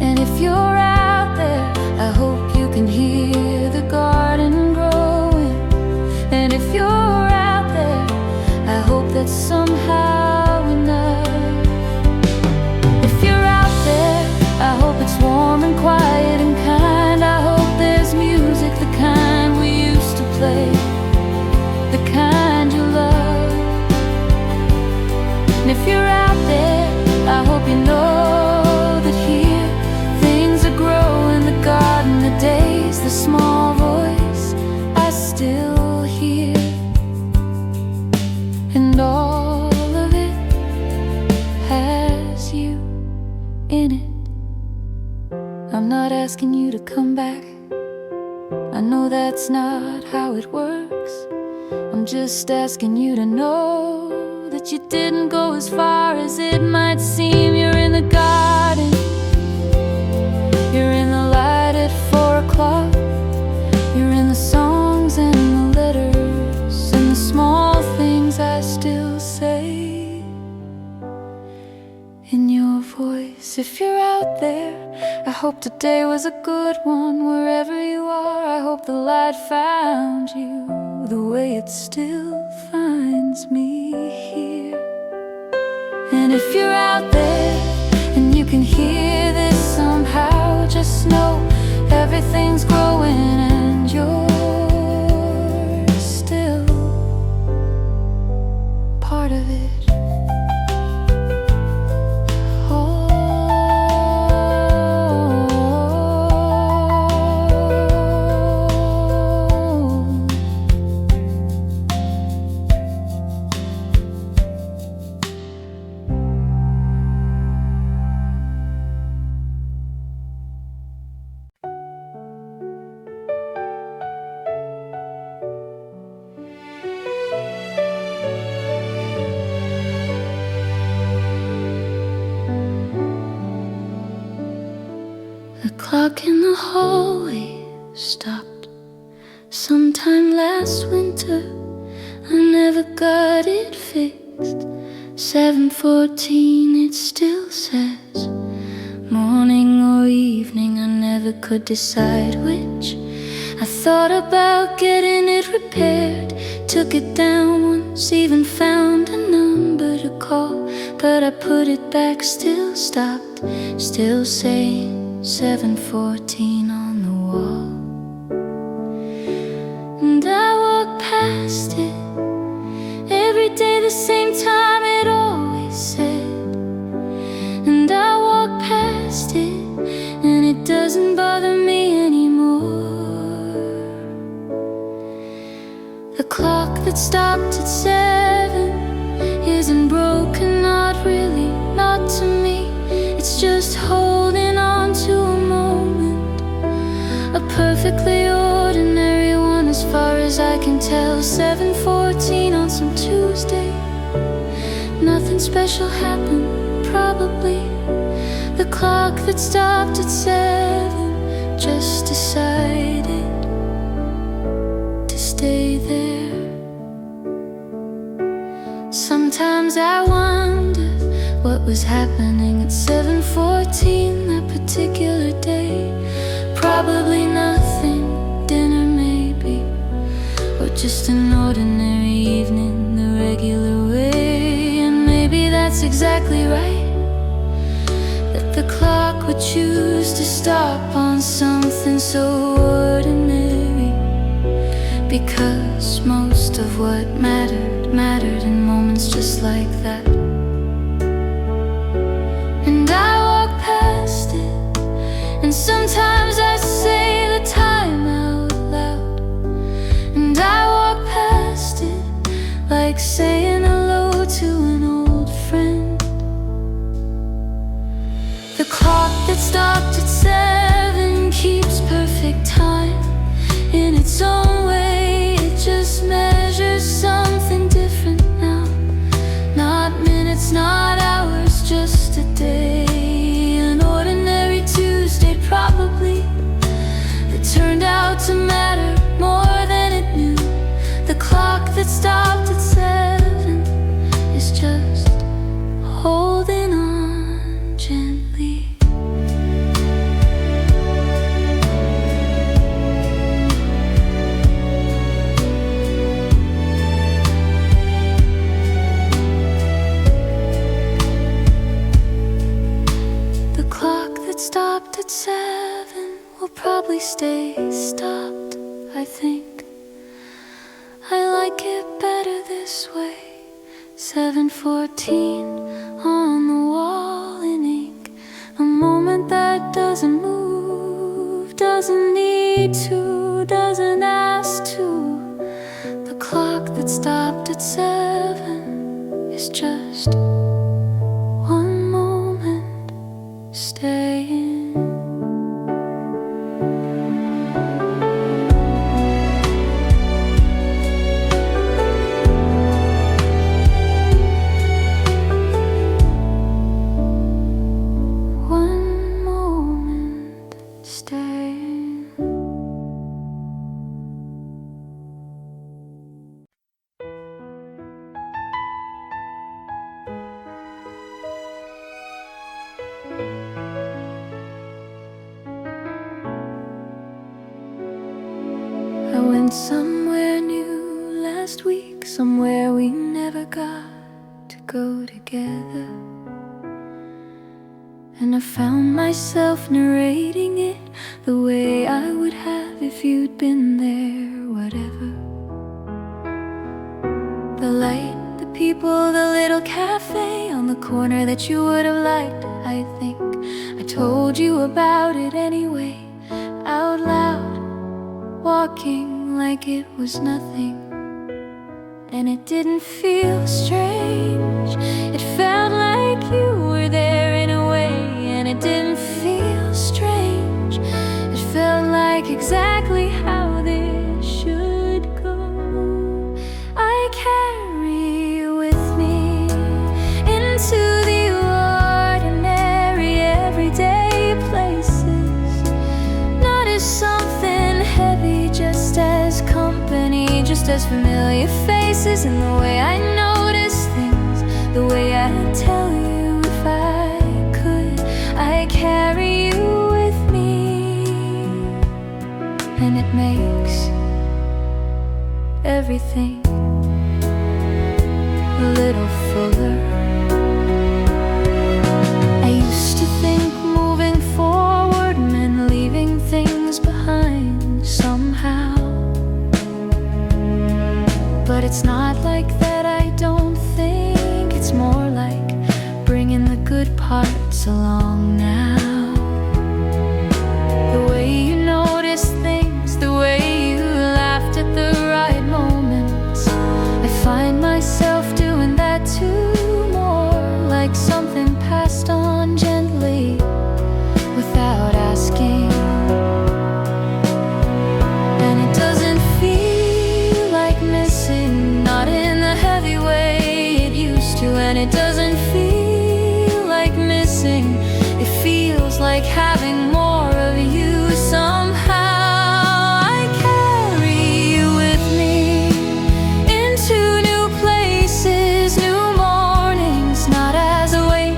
And if you're out there, I hope you can hear the garden growing. And if you're out there, I hope that's somehow enough. If you're out there, I hope it's warm and quiet and kind. I hope there's music, the kind we used to play, the kind you love. And if you're out there, I hope you know that here things are growing. The garden, the days, the small voice I still hear. And all of it has you in it. I'm not asking you to come back, I know that's not how it works. I'm just asking you to know that you didn't go as far as it might seem. You're in the garden, you're in the light at 4 o'clock. You're in the songs and the letters and the small things I still say in your voice. If you're out there, I hope today was a good one. Wherever you are, I hope the light found you the way it still finds me here. And if you're out there and you can hear this somehow, just know everything's growing and you're still part of it. The clock in the hallway stopped sometime last winter. I never got it fixed. 7:14 it still says. Morning or evening, I never could decide which. I thought about getting it repaired, took it down once, even found a number to call. But I put it back, still stopped, still saying 7:14 on the wall. And I walk past it every day, the same time it always said. And I walk past it and it doesn't bother me anymore. The clock that stopped at 7 isn't broken, not really, not to me. It's just holding on to a moment, a perfectly ordinary one as far as I can tell. 7:14 on some Tuesday. Nothing special happened, probably. The clock that stopped at 7 just decided to stay there. Sometimes I wonder what was happening at 7:14 that particular day. Probably nothing, dinner maybe, or just an ordinary evening the regular way. And maybe that's exactly right, that the clock would choose to stop on something so ordinary, because most of what mattered in moments just like that. And I walk past it, and sometimes I say the time out loud. And I walk past it like saying hello to an old friend. The clock that stopped at 7 keeps perfect time in its own way. It just measures something different now. Not minutes, not hours, just a day. An ordinary Tuesday, probably, that turned out to matter more than it knew. The clock that stopped at 7 is just holding on gently. The clock that stopped at 7 will probably stay stopped, I think. I like it better this way. 7:14 on the wall in ink. A moment that doesn't move, doesn't need to, doesn't ask to. The clock that stopped at 7 is just one moment staying. I went somewhere new last week, somewhere we never got to go together. and I found myself narrating it the way I would have if you'd been there. Whatever. The light, the people, the little cafe on the corner that you would have liked. I think I told you about it anyway, out loud, walking like it was nothing. And it didn't feel strange, it felt like you were there in a way. And it didn't feel strange, it felt like exactly how this should go. I carry you with me into the ordinary, everyday places, not as something heavy, just as company, just as familiar faces. And the way I notice things, the way I'd tell you if I could, I carry you with me, and it makes everything a little fuller. I used to think moving forward meant leaving things behind somehow, but it's not like that, I don't think. It's more like bringing the good parts along now. The way you notice things, the way you laughed at the right moments, I find myself doing that too, more like something passed on gently without asking. And it doesn't feel like missing, not in the heavy way it used to. And it doesn't feel like missing, it feels like having more of you somehow. I carry you with me into new places, new mornings, not as a weight,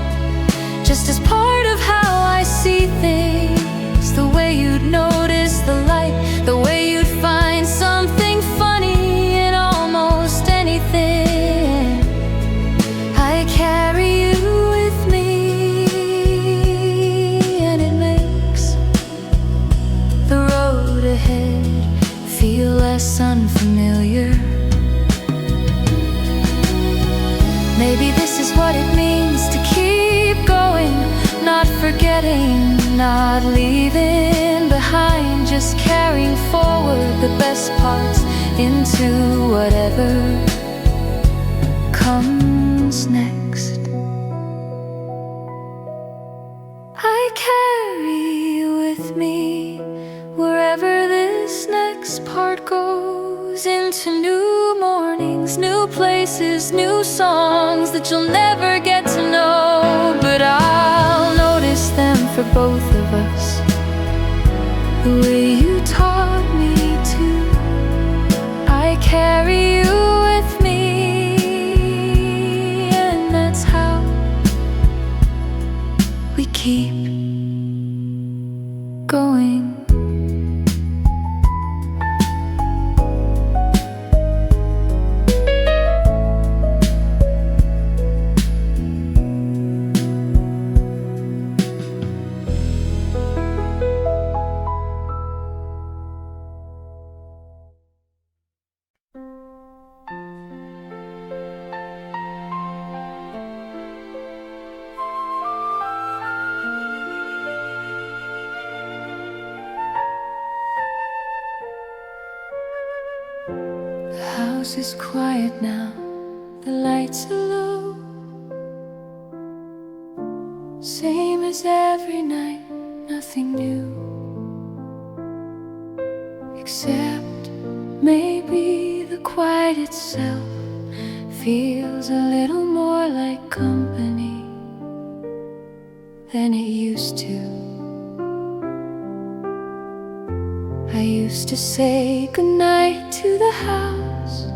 just as part of how I see things. The way you'd notice the light, the way you'd find something funny in almost anything. I carry you with me, and it makes the road ahead feel less unfamiliar. Maybe this is what it means to keep going, not forgetting, not leaving behind, just carrying forward the best parts into whatever comes next. I carry you with me wherever this next part goes, into new mornings, new places, new songs that you'll never get to know, but I'll notice them for both of us, the way you taught me to. I carry you with me, and that's how we keep going. The house is quiet now, the lights are low, same as every night, nothing new, except maybe the quiet itself feels a little more like company than it used to. I used to say goodnight to the house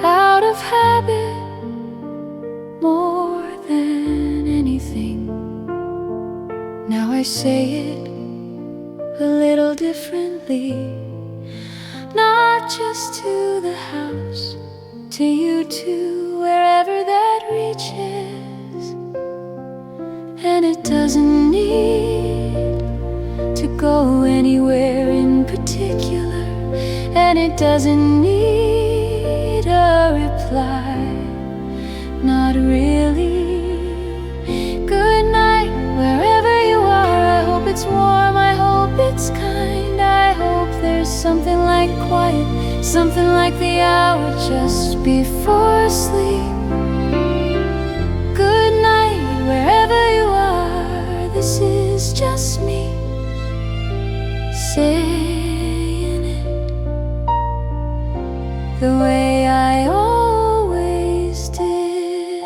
out of habit more than anything. Now I say it a little differently, not just to the house, to you too, wherever that reaches. and it doesn't need to go anywhere in particular, and it doesn't need a reply, not really. Good night, wherever you are. I hope it's warm, I hope it's kind. I hope there's something like quiet, something like the hour just before sleep. Good night, wherever you are. This is just me saying it the way I always did.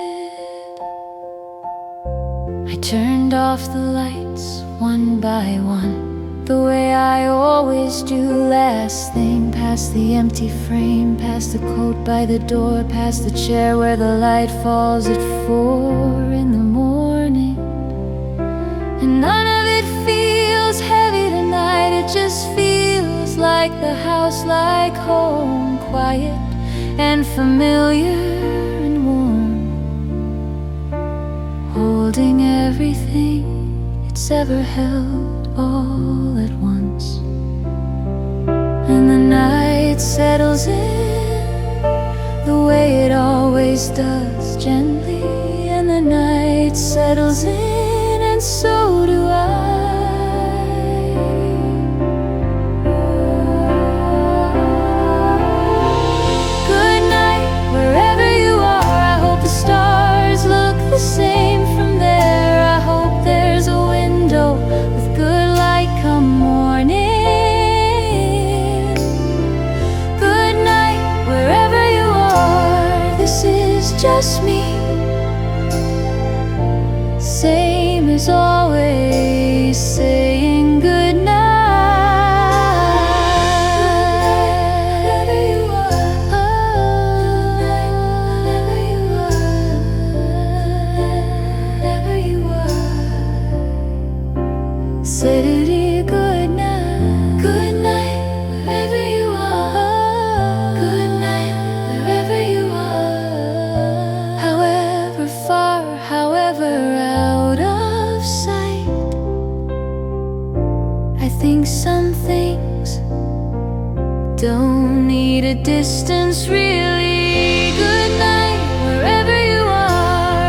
I turned off the lights one by one, the way I always do. Last thing, past the empty frame, past the coat by the door, past the chair where the light falls at 4 in the morning. And none of it feels heavy tonight, it just feels like the house, like home, quiet and familiar and warm, holding everything it's ever held all at once. And the night settles in the way it always does, gently. And the night settles in, and so do I. Good night, wherever you are. I hope the stars look the same from there. I hope there's a window with good light come morning. Good night, wherever you are. This is just me, same as always, saying good night. Wherever you are, wherever you are, wherever you are. Say good night, good night, wherever you are. Good night, wherever you are. However far, however out of sight, I think some things don't need a distance, really. Good night, wherever you are.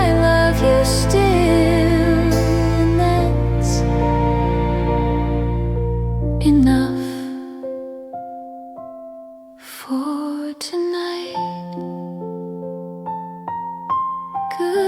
I love you still, and that's enough for tonight. Good